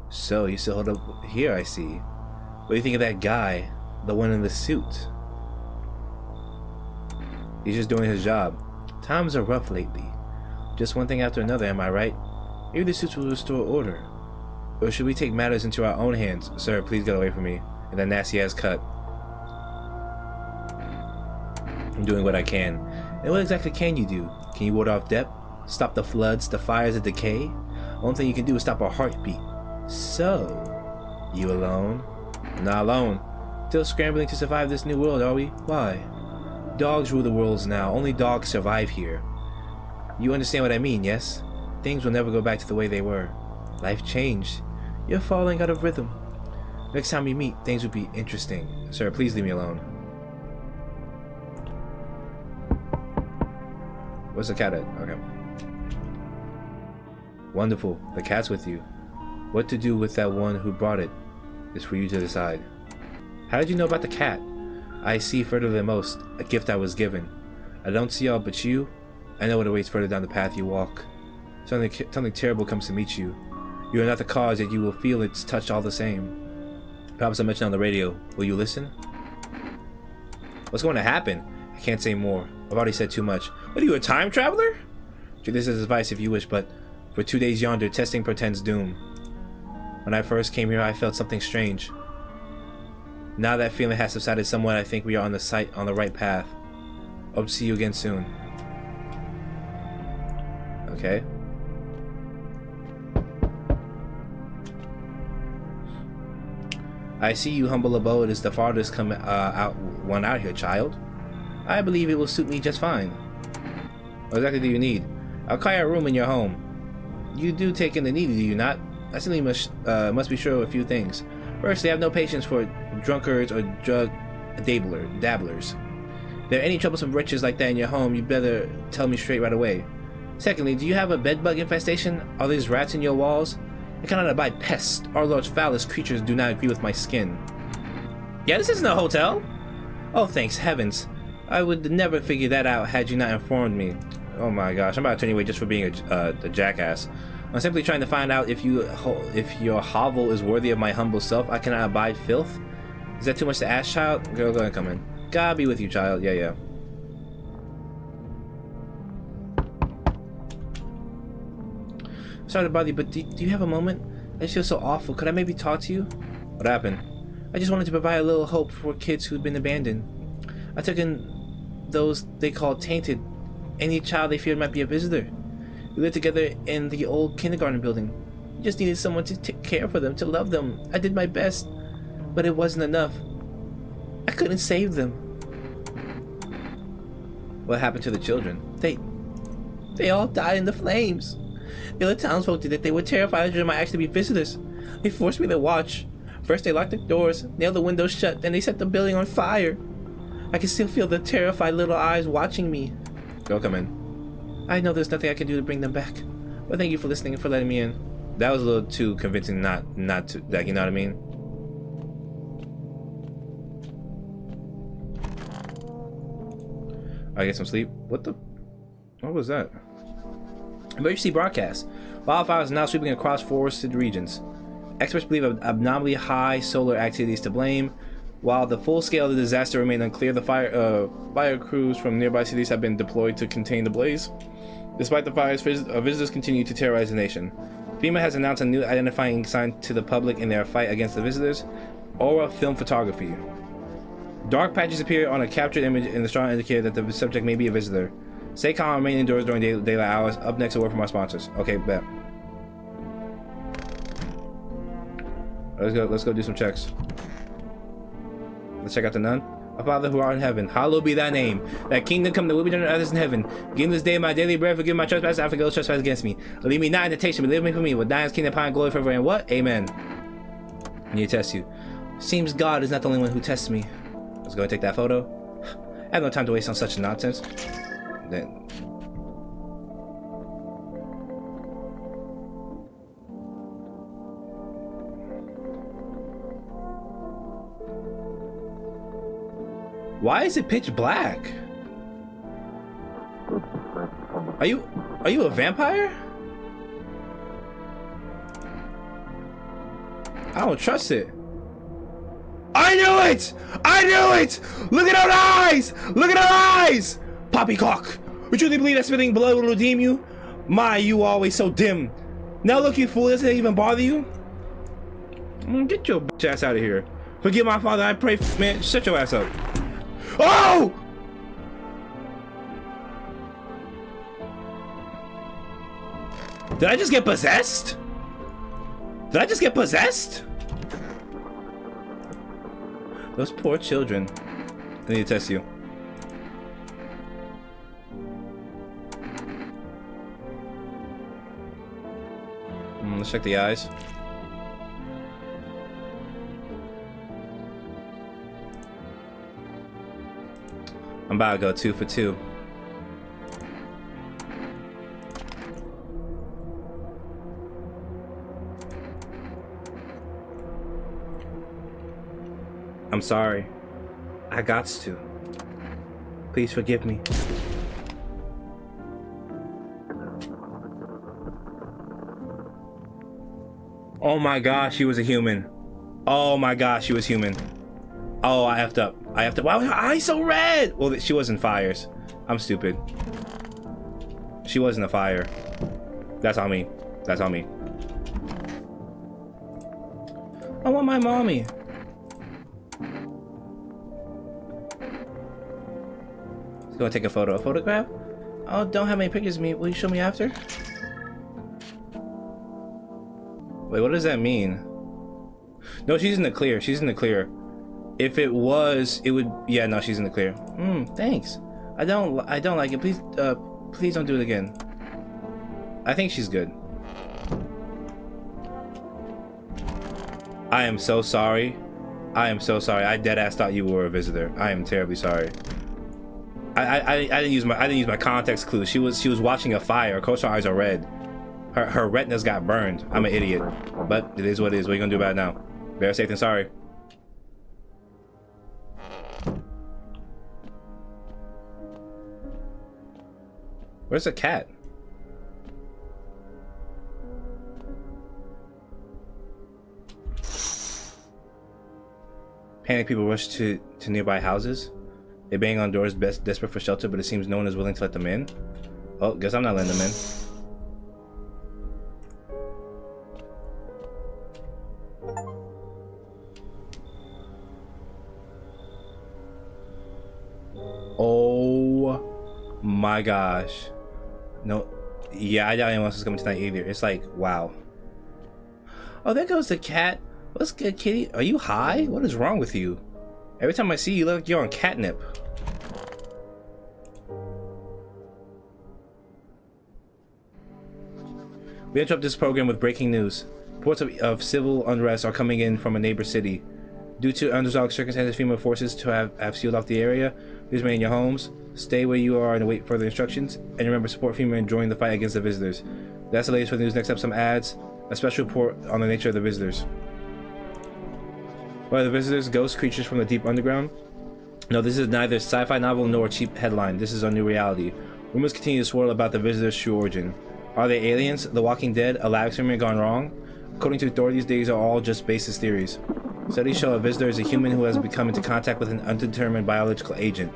Speaker 1: So, you still hold up here, I see. What do you think of that guy? The one in the suit? He's just doing his job. Times are rough lately. Just one thing after another, am I right? Maybe the suits will restore order. Or should we take matters into our own hands? Sir, please get away from me. And that nasty-ass cut. I'm doing what I can. And what exactly can you do? Can you ward off death? Stop the floods, the fires, the decay? One thing you can do is stop our heartbeat. So, you alone? Not alone. Still scrambling to survive this new world, are we? Why? Dogs rule the worlds now. Only dogs survive here. You understand what I mean, yes? Things will never go back to the way they were. Life changed. You're falling out of rhythm. Next time we meet, things will be interesting. Sir, please leave me alone. Where's the cat at? Okay. Wonderful. The cat's with you. What to do with that one who brought it is for you to decide. How did you know about the cat? I see further than most. A gift I was given. I don't see all but you. I know what awaits further down the path you walk. Something terrible comes to meet you. You are not the cause, yet you will feel its touch all the same. Perhaps I mentioned on the radio. Will you listen? What's going to happen? I can't say more. I've already said too much. What are you, a time traveler? Take this as advice if you wish, but for 2 days yonder, testing portends doom. When I first came here, I felt something strange. Now that feeling has subsided somewhat, I think we are on the right path. Hope to see you again soon. Okay. I see you humble abode is the farthest one out here, child. I believe it will suit me just fine. What exactly do you need? I'll call you a room in your home. You do take in the needy, do you not? I simply must be sure of a few things. Firstly, I have no patience for drunkards or drug dabblers. If there are any troublesome wretches like that in your home, you better tell me straight right away. Secondly, do you have a bedbug infestation? Are these rats in your walls? I cannot abide pests. Our Lord's foulest creatures do not agree with my skin. Yeah, this isn't a hotel. Oh, thanks heavens. I would never figure that out had you not informed me. Oh my gosh, I'm about to turn you away just for being a jackass. I'm simply trying to find out if your hovel is worthy of my humble self. I cannot abide filth. Is that too much to ask, child? Go ahead and come in. God be with you, child. Yeah. Sorry to bother you, but do you have a moment? I just feel so awful. Could I maybe talk to you? What happened? I just wanted to provide a little hope for kids who'd been abandoned. I took in those they call tainted. Any child they feared might be a visitor. We lived together in the old kindergarten building. We just needed someone to take care for them, to love them. I did my best, but it wasn't enough. I couldn't save them. What happened to the children? They all died in the flames. The other townsfolk did it. They were terrified that there might actually be visitors. They forced me to watch. First they locked the doors, nailed the windows shut, then they set the building on fire. I can still feel the terrified little eyes watching me. Go, come in. I know there's nothing I can do to bring them back, but thank you for listening and for letting me in. That was a little too convincing not to, like, you know what I mean? I get some sleep. What was that? Emergency broadcast. Wildfires are now sweeping across forested regions. Experts believe abnormally high solar activity is to blame. While the full scale of the disaster remains unclear, the fire crews from nearby cities have been deployed to contain the blaze. Despite the fires, visitors continue to terrorize the nation. FEMA has announced a new identifying sign to the public in their fight against the visitors: Aura Film Photography. Dark patches appear on a captured image in the strong indicator that the subject may be a visitor. Stay calm and remain indoors during daylight hours. Up next, a word from our sponsors. Okay, bet. Let's go do some checks. Let's check out the nun. Our Father who art in heaven, hallowed be thy name. Thy kingdom come, that will be done on earth as in heaven. Give me this day my daily bread. Forgive my trespasses, I forgive those trespasses against me. Lead me not into temptation, but deliver me from me. With thine is kingdom, power, and glory forever. And what? Amen. I need to test you. Seems God is not the only one who tests me. Let's go and take that photo. I have no time to waste on such nonsense. Then. Why is it pitch black? Are you a vampire? I don't trust it. I knew it! I knew it! Look at her eyes! Look at her eyes! Poppycock! You truly believe that spitting blood will redeem you? My, you always so dim. Now look, you fool, doesn't it even bother you? Get your bitch ass out of here. Forgive my father, I pray, man, shut your ass up. Oh! Did I just get possessed? Did I just get possessed? Those poor children. I need to test you. Let's check the eyes. I'm about to go 2 for 2. I'm sorry. I gots to. Please forgive me. Oh my gosh, she was a human. Oh my gosh, she was human. Oh, I effed up. I effed up. Why was her eye so red? Well, she wasn't fires. I'm stupid. She wasn't a fire. That's on me. That's on me. I want my mommy. Let's go take a photo. A photograph? Oh, don't have many pictures of me. Will you show me after? Wait, what does that mean? No, she's in the clear. She's in the clear. If it was, it would. Yeah, no, she's in the clear. Thanks. I don't like it. Please, please don't do it again. I think she's good. I am so sorry. I am so sorry. I deadass thought you were a visitor. I am terribly sorry. I didn't use my context clues. She was watching a fire. Of course, her eyes are red. Her retinas got burned. I'm an idiot. But it is what it is. What are you gonna do about it now? Better safe than sorry. Where's the cat? Panic people rush to nearby houses. They bang on doors, desperate for shelter, but it seems no one is willing to let them in. Oh, guess I'm not letting them in. Oh my gosh. No. Yeah, I doubt anyone else is coming tonight either. It's like, wow. Oh, there goes the cat. What's good, kitty? Are you high? What is wrong with you? Every time I see you, you look like you're on catnip. We interrupt this program with breaking news. Reports of civil unrest are coming in from a neighbor city. Due to unresolved circumstances, FEMA forces to have sealed off the area. Please remain in your homes. Stay where you are and await further instructions. And remember, support FEMA in joining the fight against the visitors. That's the latest for the news. Next up, some ads. A special report on the nature of the visitors. What are the visitors? Ghost creatures from the deep underground? No, this is neither sci-fi novel nor a cheap headline. This is our new reality. Rumors continue to swirl about the visitors' true origin. Are they aliens? The Walking Dead? A lab experiment gone wrong? According to authorities, these are all just baseless theories. Studies show a visitor is a human who has come into contact with an undetermined biological agent.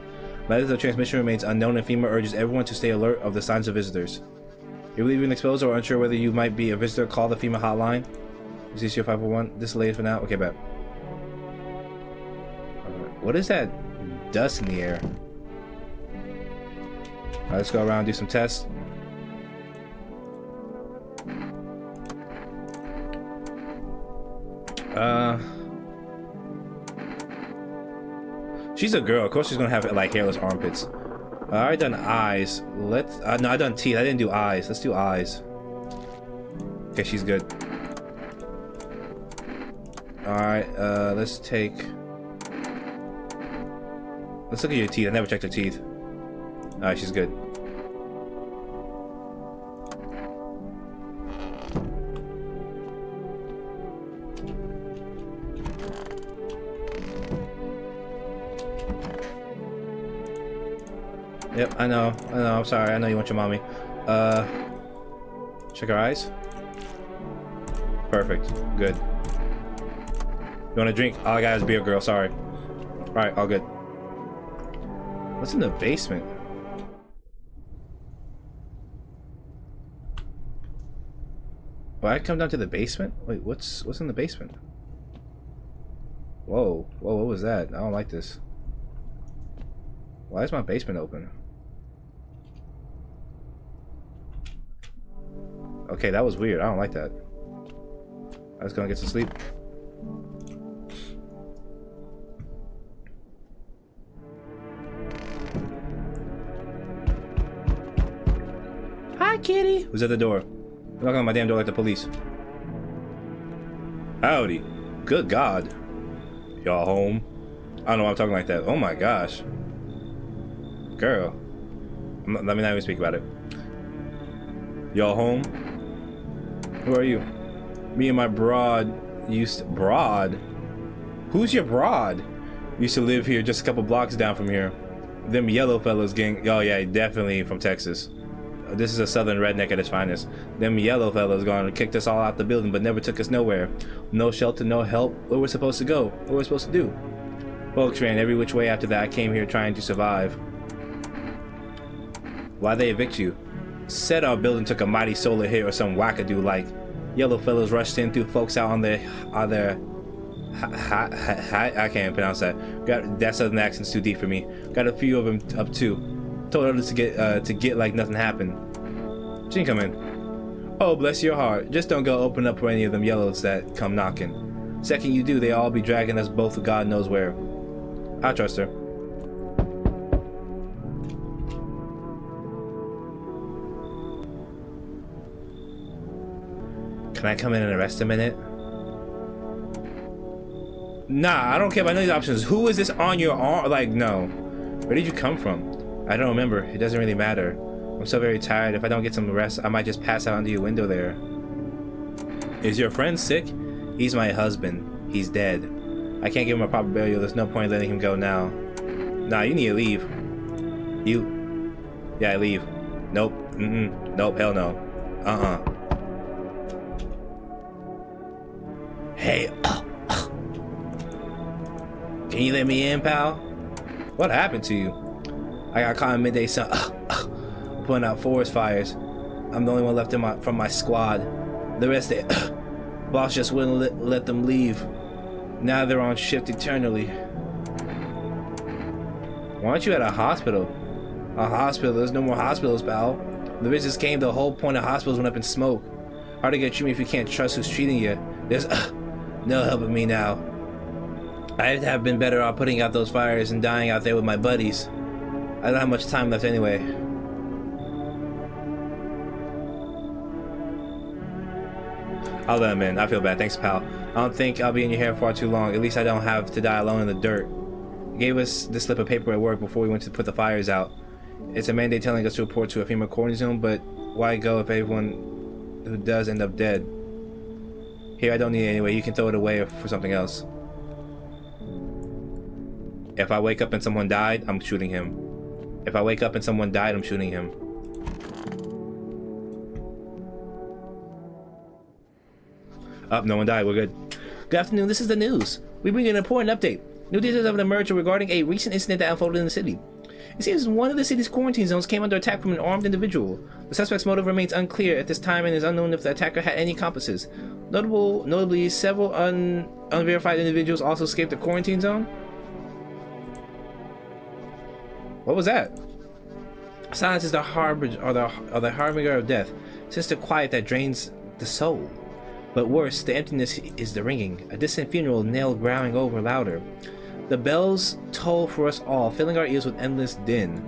Speaker 1: Methods of transmission remains unknown, and FEMA urges everyone to stay alert of the signs of visitors. You believe you've been exposed or unsure whether you might be a visitor? Call the FEMA hotline. Is this your 541? This is late for now? Okay, bet. What is that dust in the air? Alright, let's go around and do some tests. She's a girl. Of course she's gonna have like hairless armpits. I already done eyes. Let's no, I done teeth. I didn't do eyes. Let's do eyes. Okay, she's good. Alright, let's look at your teeth. I never checked her teeth. Alright, she's good. Yep, I know, I'm sorry, I know you want your mommy. Check her eyes. Perfect, good. You want a drink? All I got is beer, girl, sorry. Alright, all good. What's in the basement? Will I come down to the basement? Wait, what's in the basement? Whoa, what was that? I don't like this. Why is my basement open? Okay, that was weird. I don't like that. Let's go and get some sleep. Hi, kitty. Who's at the door? I'm knocking on my damn door like the police. Howdy. Good God. Y'all home? I don't know why I'm talking like that. Oh my gosh. Girl. Let me not even speak about it. Y'all home? Who are you? Me and my broad used to... Broad? Who's your broad? Used to live here just a couple blocks down from here. Them yellow fellas gang... Oh yeah, definitely from Texas. This is a southern redneck at its finest. Them yellow fellas gone and kicked us all out the building but never took us nowhere. No shelter, no help. Where we're supposed to go? What we're supposed to do? Folks ran every which way after that. I came here trying to survive. Why'd they evict you? Said our building took a mighty solar hit or some wackadoo like. Yellow fellas rushed in, threw folks out on their I can't pronounce that. That southern accent's too deep for me. Got a few of them up too. Told others to get like nothing happened. She can come in. Oh, bless your heart. Just don't go open up for any of them yellows that come knocking. Second you do, they all be dragging us both to God knows where. I trust her. Can I come in and arrest him in it? Nah, I don't care about any of the options. Who is this on your arm? Like, no. Where did you come from? I don't remember. It doesn't really matter. I'm so very tired. If I don't get some rest, I might just pass out under your window there. Is your friend sick? He's my husband. He's dead. I can't give him a proper burial. There's no point in letting him go now. Nah, you need to leave. You... Yeah, I leave. Nope. Nope, hell no. Hey. Can you let me in, pal? What happened to you? I got caught in midday sun, putting out forest fires. I'm the only one left from my squad. The rest, boss just wouldn't let them leave. Now they're on shift eternally. Why aren't you at a hospital? A hospital? There's no more hospitals, pal. The business came, the whole point of hospitals went up in smoke. Hard to get treatment if you can't trust who's treating you. There's no helping me now. I'd have been better off putting out those fires and dying out there with my buddies. I don't have much time left anyway. I'll let him in. I feel bad. Thanks, pal. I don't think I'll be in your hair far too long. At least I don't have to die alone in the dirt. He gave us this slip of paper at work before we went to put the fires out. It's a mandate telling us to report to a FEMA quarantine zone, but why go if everyone who does end up dead? Here, I don't need it anyway. You can throw it away for something else. If I wake up and someone died, I'm shooting him. If I wake up and someone died, I'm shooting him. Oh, no one died. We're good. Good afternoon. This is the news. We bring you an important update. New details have emerged regarding a recent incident that unfolded in the city. It seems one of the city's quarantine zones came under attack from an armed individual. The suspect's motive remains unclear at this time and is unknown if the attacker had any accomplices. Notably, several unverified individuals also escaped the quarantine zone. What was that? Silence is the harbinger of death. Sinister quiet that drains the soul. But worse, the emptiness is the ringing. A distant funeral knell growling over louder. The bells toll for us all, filling our ears with endless din.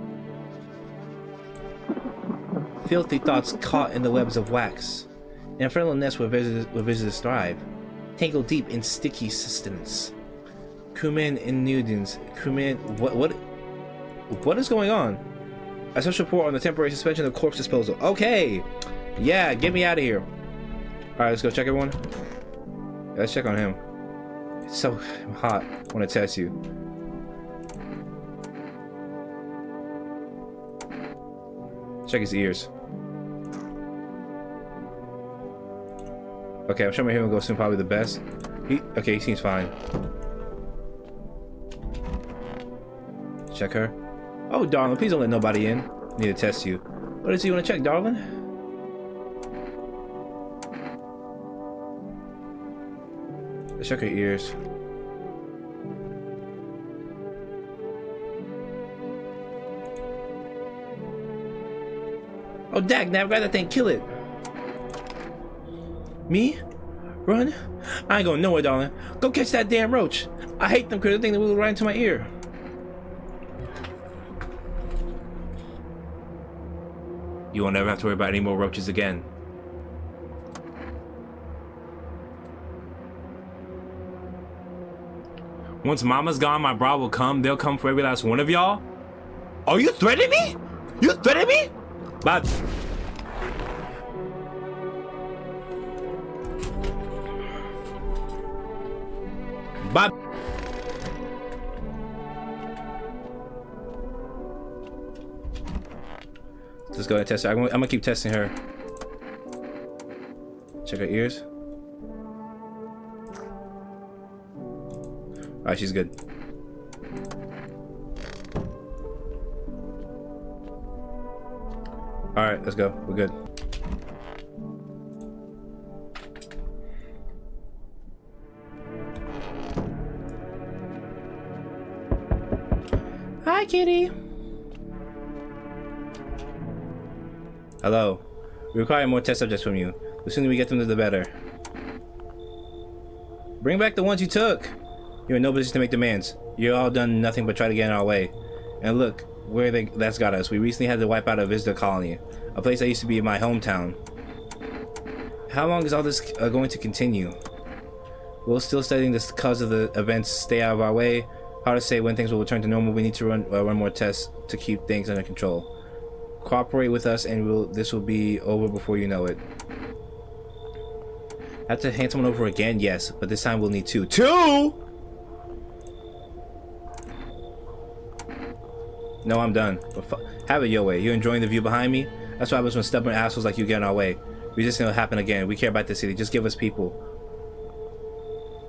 Speaker 1: Filthy thoughts caught in the webs of wax. An infernal nest where visitors thrive. Tangled deep in sticky sustenance. Crewmen in nudins. Crewmen... What is going on? A special report on the temporary suspension of corpse disposal. Okay! Yeah, get me out of here. Alright, let's go check everyone. Let's check on him. It's so hot. I want to test you. Check his ears. Okay, I'm sure my hearing will go soon. Probably the best. Okay, he seems fine. Check her. Oh, darling, please don't let nobody in. I need to test you. What is it you want to check, darling? Let's check her ears. Oh, dag, now grab that thing, kill it. Me? Run? I ain't going nowhere, darling. Go catch that damn roach. I hate them critters. They will right into my ear. You won't ever have to worry about any more roaches again. Once Mama's gone, my bra will come. They'll come for every last one of y'all. Are you threatening me? You threatening me? Bye. Bye. Let's go ahead and test her. I'm gonna keep testing her. Check her ears. Alright, she's good. Alright, let's go. We're good. Hi, kitty. Hello. We require more test subjects from you. The sooner we get them, the better. Bring back the ones you took. You're in no position to make demands. You're all done nothing but try to get in our way. And look, that's got us. We recently had to wipe out a visitor colony. A place that used to be my hometown. How long is all this going to continue? We're still studying this cause of the events. Stay out of our way. Hard to say when things will return to normal. We need to run more tests to keep things under control. Cooperate with us and this will be over before you know it. Have to hand someone over again? Yes, but this time we'll need two. Two?! No, I'm done. Have it your way. You're enjoying the view behind me? That's what happens when stubborn assholes like you get in our way. Resisting will happen again. We care about the city. Just give us people.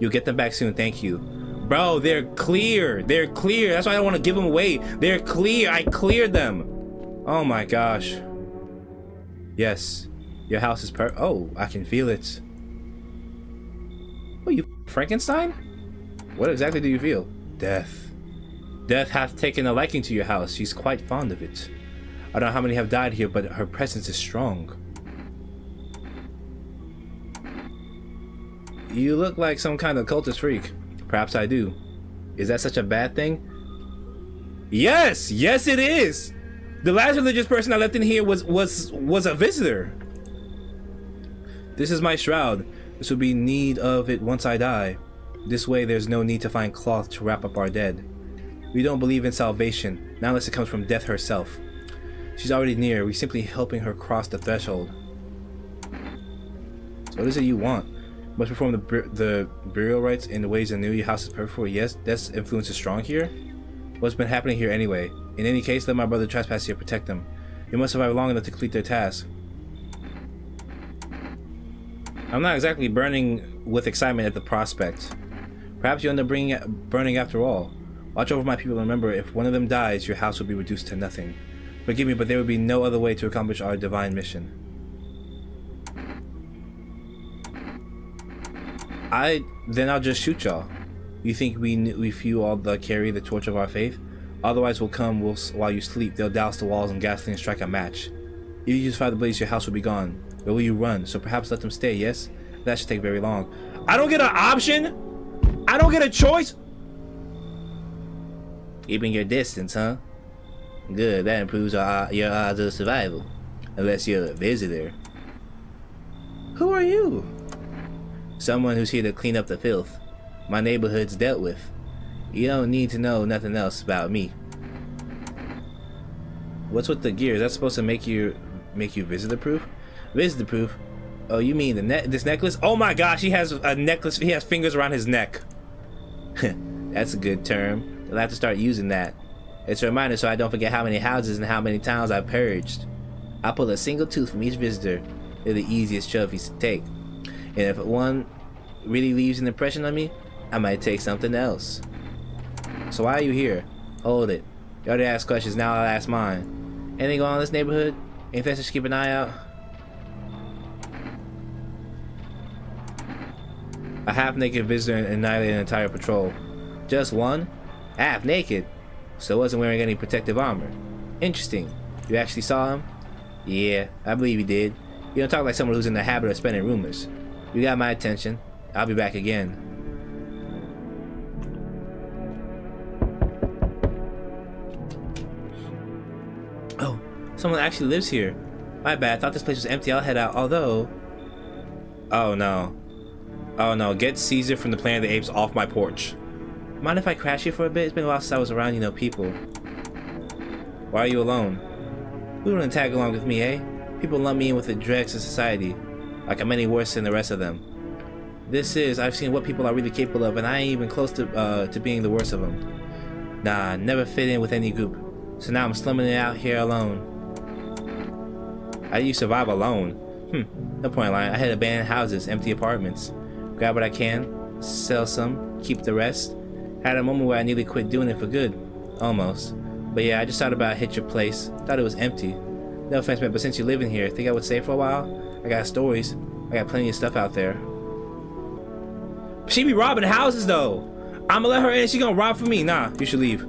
Speaker 1: You'll get them back soon. Thank you. Bro, they're clear. They're clear. That's why I don't want to give them away. They're clear. I cleared them. Oh my gosh. Yes. Your house is oh, I can feel it. Oh, you Frankenstein? What exactly do you feel? Death. Death hath taken a liking to your house. She's quite fond of it. I don't know how many have died here, but her presence is strong. You look like some kind of cultist freak. Perhaps I do. Is that such a bad thing? Yes! Yes, it is! The last religious person I left in here was a visitor. This is my shroud. This will be need of it once I die. This way there's no need to find cloth to wrap up our dead. We don't believe in salvation, not unless it comes from death herself. She's already near. We're simply helping her cross the threshold. So what is it you want? Must perform the burial rites in the ways anew. Your house is perfect for. Yes, Death's influence is strong here. What's been happening here anyway? In any case, let my brother trespass here. Protect them. You must survive long enough to complete their task. I'm not exactly burning with excitement at the prospect. Perhaps you end up burning after all. Watch over my people and remember, if one of them dies, your house will be reduced to nothing. Forgive me, but there would be no other way to accomplish our divine mission. Then I'll just shoot y'all. You think we few all carry the torch of our faith? Otherwise we'll come while you sleep. They'll douse the walls in gasoline and strike a match. If you just fight the blaze, your house will be gone. Where will you run? So perhaps let them stay, yes? That should take very long. I don't get an option? I don't get a choice? Keeping your distance, huh? Good, that improves your odds of survival. Unless you're a visitor. Who are you? Someone who's here to clean up the filth. My neighborhood's dealt with. You don't need to know nothing else about me. What's with the gear? Is that supposed to make you visitor proof? Visitor proof? Oh, you mean this necklace? Oh my gosh, he has a necklace. He has fingers around his neck. That's a good term. You'll have to start using that. It's a reminder so I don't forget how many houses and how many towns I've purged. I pull a single tooth from each visitor. They're the easiest trophies to take. And if one really leaves an impression on me, I might take something else. So why are you here? Hold it. You already asked questions, now I'll ask mine. Anything going on in this neighborhood? Anything to keep an eye out? A half-naked visitor annihilated an entire patrol. Just one? Half-naked? So wasn't wearing any protective armor. Interesting. You actually saw him? Yeah, I believe you did. You don't talk like someone who's in the habit of spreading rumors. You got my attention. I'll be back again. Oh, someone actually lives here. My bad, I thought this place was empty. I'll head out, although... Oh no. Oh no, get Caesar from the Planet of the Apes off my porch. Mind if I crash here for a bit? It's been a while since I was around, you know, people. Why are you alone? Who wouldn't tag along with me, eh? People lump me in with the dregs of society. Like I'm any worse than the rest of them. I've seen what people are really capable of, and I ain't even close to being the worst of them. Nah, never fit in with any group. So now I'm slumming it out here alone. How do you survive alone? No point in lying. I had abandoned houses, empty apartments. Grab what I can, sell some, keep the rest. Had a moment where I nearly quit doing it for good. Almost. But yeah, I just thought about hit your place. Thought it was empty. No offense, man, but since you live in here, think I would stay for a while? I got stories. I got plenty of stuff out there. She be robbing houses though. I'ma let her in, she gonna rob for me. Nah, you should leave.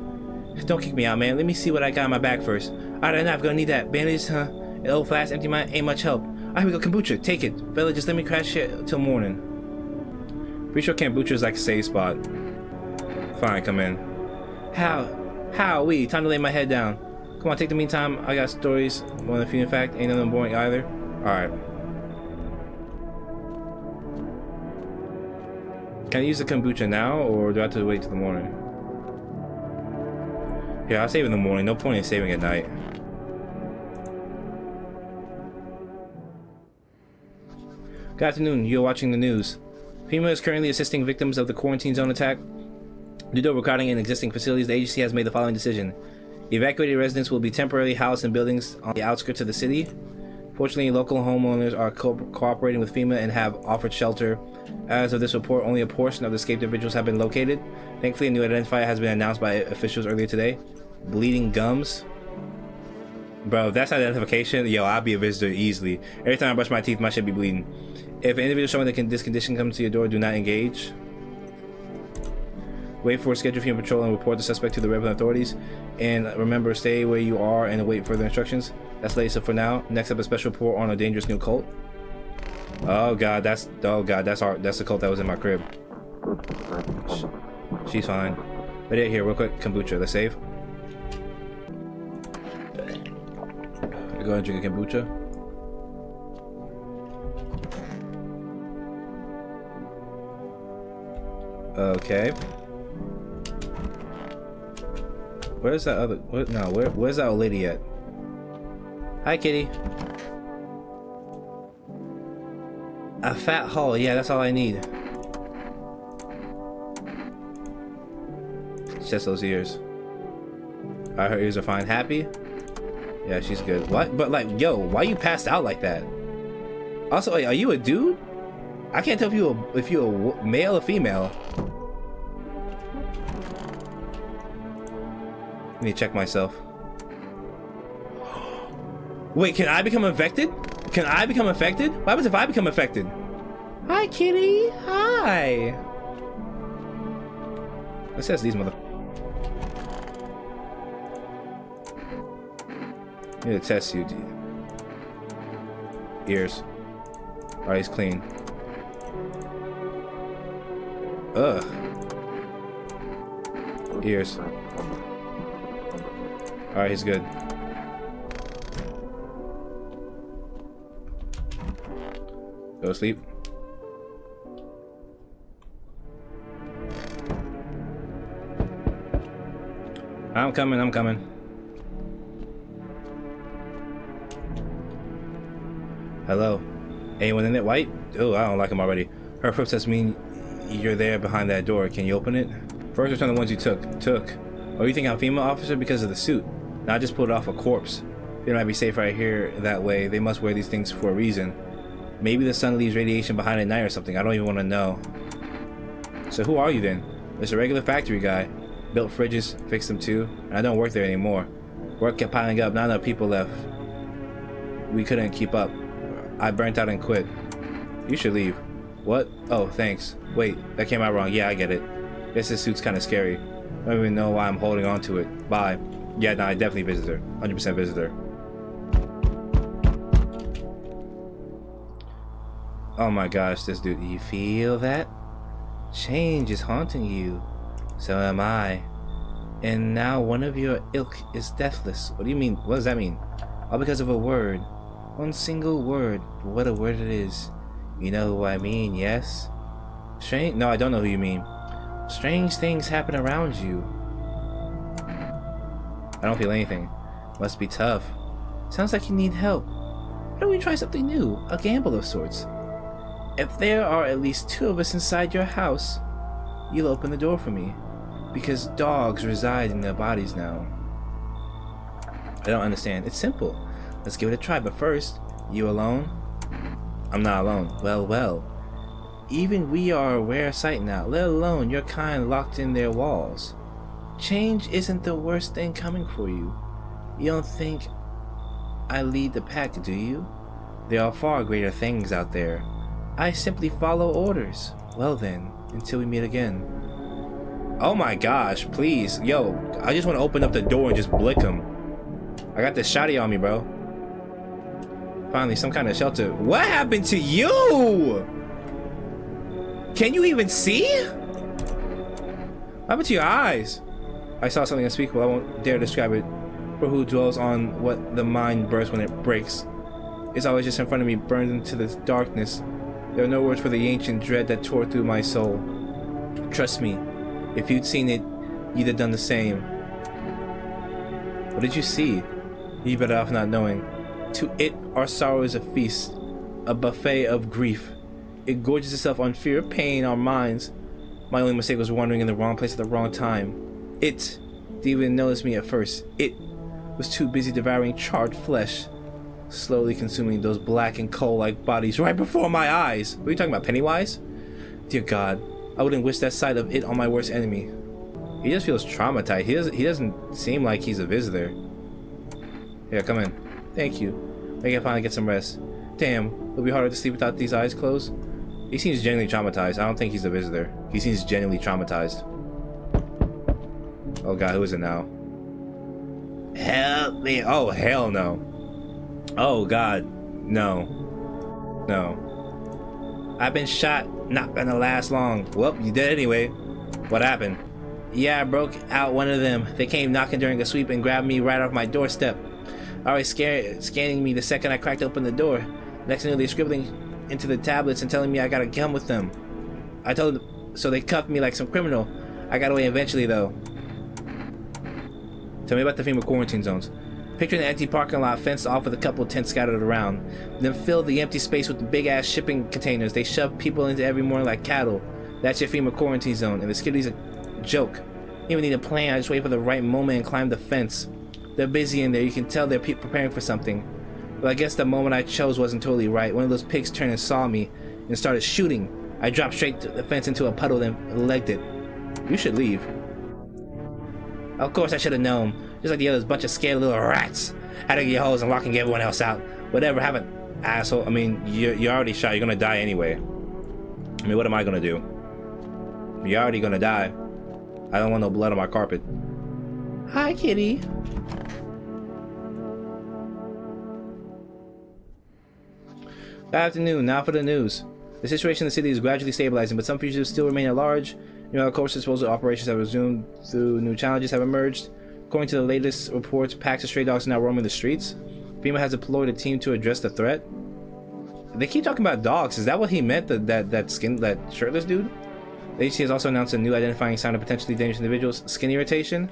Speaker 1: Don't kick me out, man. Let me see what I got in my bag first. Alright, enough. Gonna need that. Bandages, huh? An old flask, empty mine, ain't much help. Alright, here we go. Kombucha, take it. Fella, just let me crash here till morning. Pretty sure kombucha is like a safe spot. Fine, come in. How? Time to lay my head down. Come on, take the meantime. I got stories. One of the few, in fact. Ain't nothing boring either. Alright. Can I use the kombucha now, or do I have to wait till the morning? Yeah, I'll save in the morning. No point in saving at night. Good afternoon. You're watching the news. FEMA is currently assisting victims of the quarantine zone attack. Due to overcrowding in existing facilities, the agency has made the following decision. Evacuated residents will be temporarily housed in buildings on the outskirts of the city. Fortunately, local homeowners are cooperating with FEMA and have offered shelter. As of this report, only a portion of the escaped individuals have been located. Thankfully, a new identifier has been announced by officials earlier today. Bleeding gums. Bro, if that's identification, yo, I'll be a visitor easily. Every time I brush my teeth, my shit be bleeding. If an individual showing this condition comes to your door, do not engage. Wait for a scheduled FEMA patrol and report the suspect to the relevant authorities. And remember, stay where you are and await further instructions. That's Lisa for now. Next up, a special report on a dangerous new cult. Oh god, that's the cult that was in my crib. She's fine. But yeah, here, real quick, kombucha. Let's save. Go ahead and drink a kombucha. Okay. Where's that other? Where's that old lady at? Hi, kitty. A fat hull. Yeah, that's all I need. It's just those ears. Alright, her ears are fine. Happy? Yeah, she's good. What? But like, yo, why you passed out like that? Also, are you a dude? I can't tell if you're a male or female. Let me check myself. Wait, can I become infected? Can I become infected? What happens if I become infected? Hi, kitty. Hi. It says these mother. I need to test you, dude. Ears. Alright, he's clean. Ugh. Ears. Alright, he's good. Go to sleep. I'm coming. Hello. Anyone in it? White? Oh, I don't like him already. Her footsteps mean you're there behind that door. Can you open it? First return the ones you took. Oh, you think I'm a female officer because of the suit? Now I just pulled off a corpse. They might be safe right here that way. They must wear these things for a reason. Maybe the sun leaves radiation behind at night or something. I don't even want to know. So who are you then? Just a regular factory guy. Built fridges, fixed them too, and I don't work there anymore. Work kept piling up, not enough people left. We couldn't keep up. I burnt out and quit. You should leave. What? Oh, thanks. Wait, that came out wrong. Yeah, I get it. Guess this suit's kind of scary. I don't even know why I'm holding on to it. Bye. Yeah, no, I definitely visitor. 100% visitor. Oh my gosh, this dude. You feel that? Change is haunting you. So am I. And now one of your ilk is deathless. What do you mean? What does that mean? All because of a word. One single word. What a word it is. You know who I mean, yes? Strange? No, I don't know who you mean. Strange things happen around you. I don't feel anything. Must be tough. Sounds like you need help. Why don't we try something new? A gamble of sorts. If there are at least 2 of us inside your house, you'll open the door for me. Because dogs reside in their bodies now. I don't understand. It's simple. Let's give it a try. But first, you alone? I'm not alone. Well, well. Even we are a rare sight now, let alone your kind locked in their walls. Change isn't the worst thing coming for you. You don't think I lead the pack, do you? There are far greater things out there. I simply follow orders. Well then, until we meet again. Oh my gosh, please. Yo, I just want to open up the door and just blick him. I got this shotty on me, bro. Finally, some kind of shelter. What happened to you? Can you even see? What happened to your eyes? I saw something unspeakable. I won't dare describe it. For who dwells on what the mind bursts when it breaks. It's always just in front of me, burned into the darkness. There are no words for the ancient dread that tore through my soul. Trust me, if you'd seen it, you'd have done the same. What did you see? You better off not knowing. To it, our sorrow is a feast, a buffet of grief. It gorges itself on fear, pain, our minds. My only mistake was wandering in the wrong place at the wrong time. It didn't even notice me at first. It was too busy devouring charred flesh, slowly consuming those black and coal-like bodies right before my eyes. What are you talking about, Pennywise? Dear God, I wouldn't wish that sight of it on my worst enemy. He just feels traumatized. He doesn't seem like he's a visitor. Here, come in. Thank you. Maybe I finally get some rest. Damn, it'll be harder to sleep without these eyes closed. He seems genuinely traumatized. I don't think he's a visitor. He seems genuinely traumatized. Oh God, who is it now? Help me! Oh hell no! Oh God, no, no! I've been shot. Not gonna last long. Well, you did anyway. What happened? Yeah, I broke out one of them. They came knocking during a sweep and grabbed me right off my doorstep. Always scanning me the second I cracked open the door. Next thing you know, they're scribbling into the tablets and telling me I gotta come with them. I told them, so they cuffed me like some criminal. I got away eventually though. Tell me about the FEMA quarantine zones. Picture an empty parking lot fenced off with a couple of tents scattered around. Then fill the empty space with the big ass shipping containers. They shove people into every morning like cattle. That's your FEMA quarantine zone, and the security's a joke. You don't even need a plan. I just wait for the right moment and climb the fence. They're busy in there. You can tell they're preparing for something. But I guess the moment I chose wasn't totally right. One of those pigs turned and saw me and started shooting. I dropped straight to the fence into a puddle, then legged it. You should leave. Of course I should have known. Just like the others, bunch of scared little rats. Had to get holes and locking everyone else out. Whatever happened, asshole. I mean, you're already shot. You're gonna die anyway. I mean, what am I gonna do? You're already gonna die. I don't want no blood on my carpet. Hi, kitty. Good afternoon. Now for the news. The situation in the city is gradually stabilizing, but some fugitives still remain at large. Of course, disposal operations have resumed through new challenges have emerged. According to the latest reports, packs of stray dogs are now roaming the streets. FEMA has deployed a team to address the threat. They keep talking about dogs. Is that what he meant? That shirtless dude? The agency has also announced a new identifying sign of potentially dangerous individuals: skin irritation.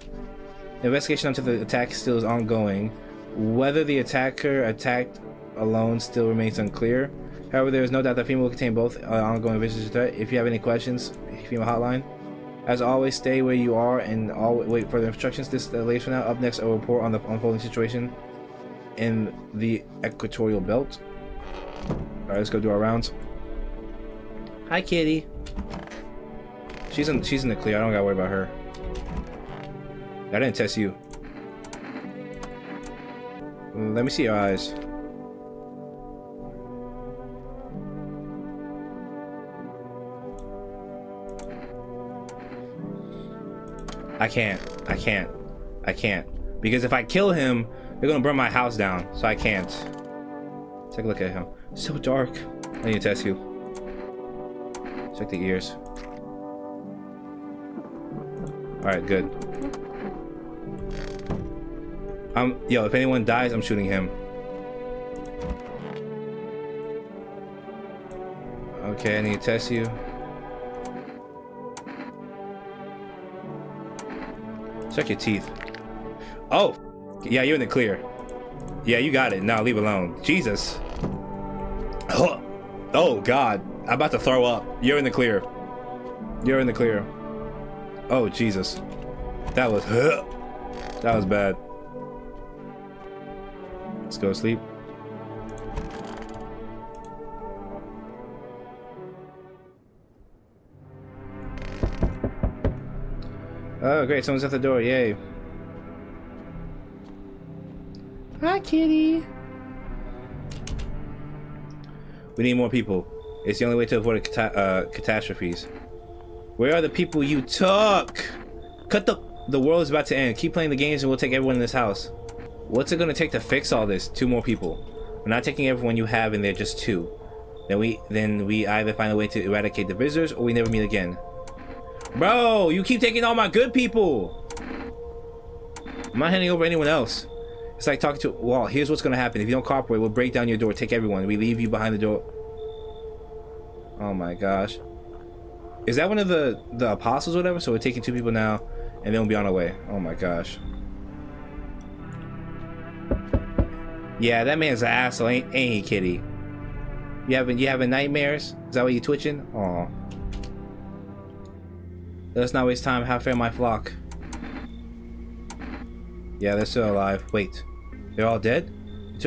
Speaker 1: The investigation into the attack still is ongoing. Whether the attacker attacked alone still remains unclear. However, there is no doubt that FEMA will contain both ongoing visitor threat. If you have any questions, FEMA hotline. As always, stay where you are and wait for the instructions. This is the latest for now. Up next, a report on the unfolding situation in the equatorial belt. Alright, let's go do our rounds. Hi, kitty. She's in the clear. I don't gotta worry about her. I didn't test you. Let me see your eyes. I can't. Because if I kill him, they're gonna burn my house down. So I can't. Take a look at him. So dark. I need to test you. Check the ears. Alright, good. Yo, if anyone dies, I'm shooting him. Okay, I need to test you. Check your teeth. Oh! Yeah, you're in the clear. Yeah, you got it. Now leave alone. Jesus. Oh, God. I'm about to throw up. You're in the clear. You're in the clear. Oh, Jesus. That was bad. Let's go to sleep. Oh, great. Someone's at the door. Yay. Hi, kitty. We need more people. It's the only way to avoid catastrophes. Where are the people you took? The world is about to end. Keep playing the games and we'll take everyone in this house. What's it gonna take to fix all this? 2 more people. We're not taking everyone you have in there, just 2. Then we either find a way to eradicate the visitors or we never meet again. Bro, you keep taking all my good people. I'm not handing over anyone else. It's like talking to a wall. Here's what's gonna happen. If you don't cooperate, we'll break down your door, take everyone. We leave you behind the door. Oh my gosh. Is that one of the apostles or whatever? So we're taking 2 people now, and then we'll be on our way. Oh my gosh. Yeah, that man's an asshole, ain't he, kitty? You having nightmares? Is that why you twitching? Aw. Let's not waste time. How fair my flock. Yeah, they're still alive. Wait, they're all dead? You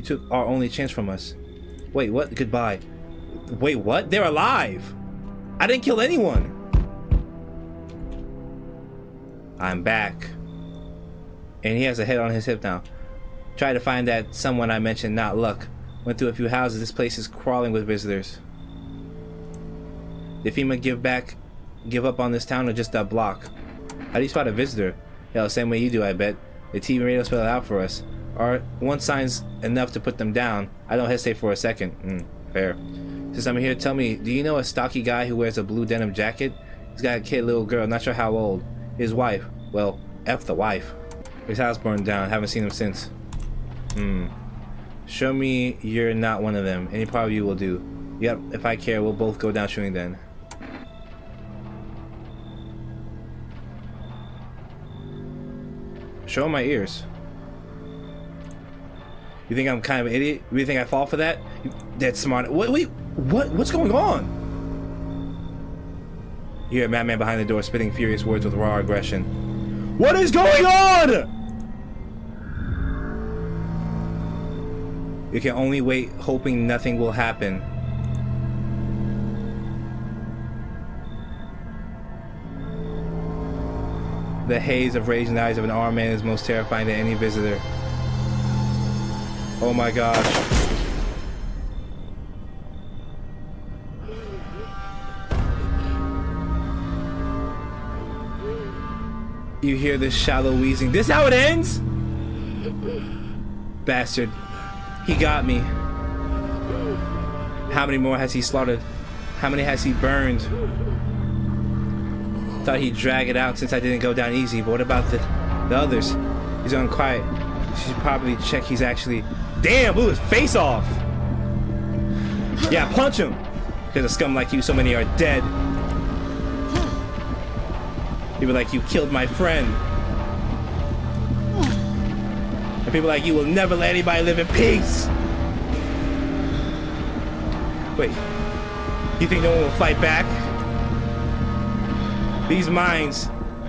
Speaker 1: took our only chance from us. Wait, what? Goodbye. Wait, what? They're alive! I didn't kill anyone! I'm back. And he has a head on his hip now. Tried to find that someone I mentioned, not luck. Went through a few houses. This place is crawling with visitors. Did FEMA give up on this town or just that block? How do you spot a visitor? Hell, same way you do, I bet. The TV and radio spell it out for us. Or one sign's enough to put them down. I don't hesitate for a second. Fair. Since I'm here, tell me, do you know a stocky guy who wears a blue denim jacket? He's got a kid, little girl, not sure how old. His wife. Well, F the wife. His house burned down. Haven't seen him since. Show me you're not one of them. Any part of you will do. Yep, if I care, we'll both go down shooting then. Show him my ears. You think I'm kind of an idiot? You think I fall for that? You dead smart. Wait, what's going on? You hear a madman behind the door spitting furious words with raw aggression. What is going on? You can only wait, hoping nothing will happen. The haze of rage in the eyes of an armed man is most terrifying to any visitor. Oh my gosh. You hear this shallow wheezing. This how it ends? Bastard. He got me. How many more has he slaughtered? How many has he burned? Thought he'd drag it out since I didn't go down easy, but what about the others? He's on quiet. You should probably check he's actually... Damn, blew his face off! Yeah, punch him! Because of scum like you, so many are dead. People like you killed my friend. And people like you will never let anybody live in peace! Wait, you think no one will fight back? These minds,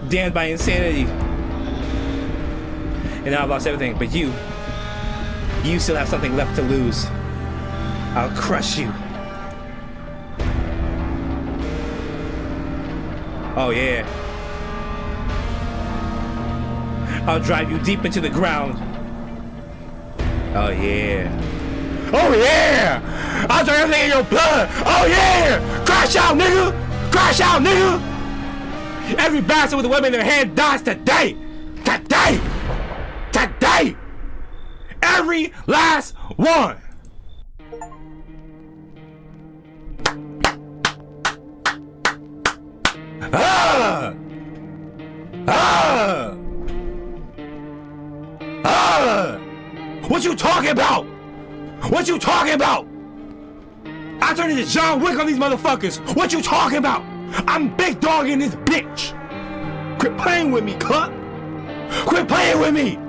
Speaker 1: damned by insanity. And now I've lost everything, but you still have something left to lose. I'll crush you. Oh yeah. I'll drive you deep into the ground. Oh yeah. Oh yeah! I'll turn everything in your blood! Oh yeah! Crash out, nigga! Crash out, nigga! Every bastard with a weapon in their hand dies today! Today! Today! Every last one! Ah! Ah! Ah! What you talking about? What you talking about? I turned into John Wick on these motherfuckers. What you talking about? I'm big dog in this bitch. Quit playing with me, cut. Quit playing with me.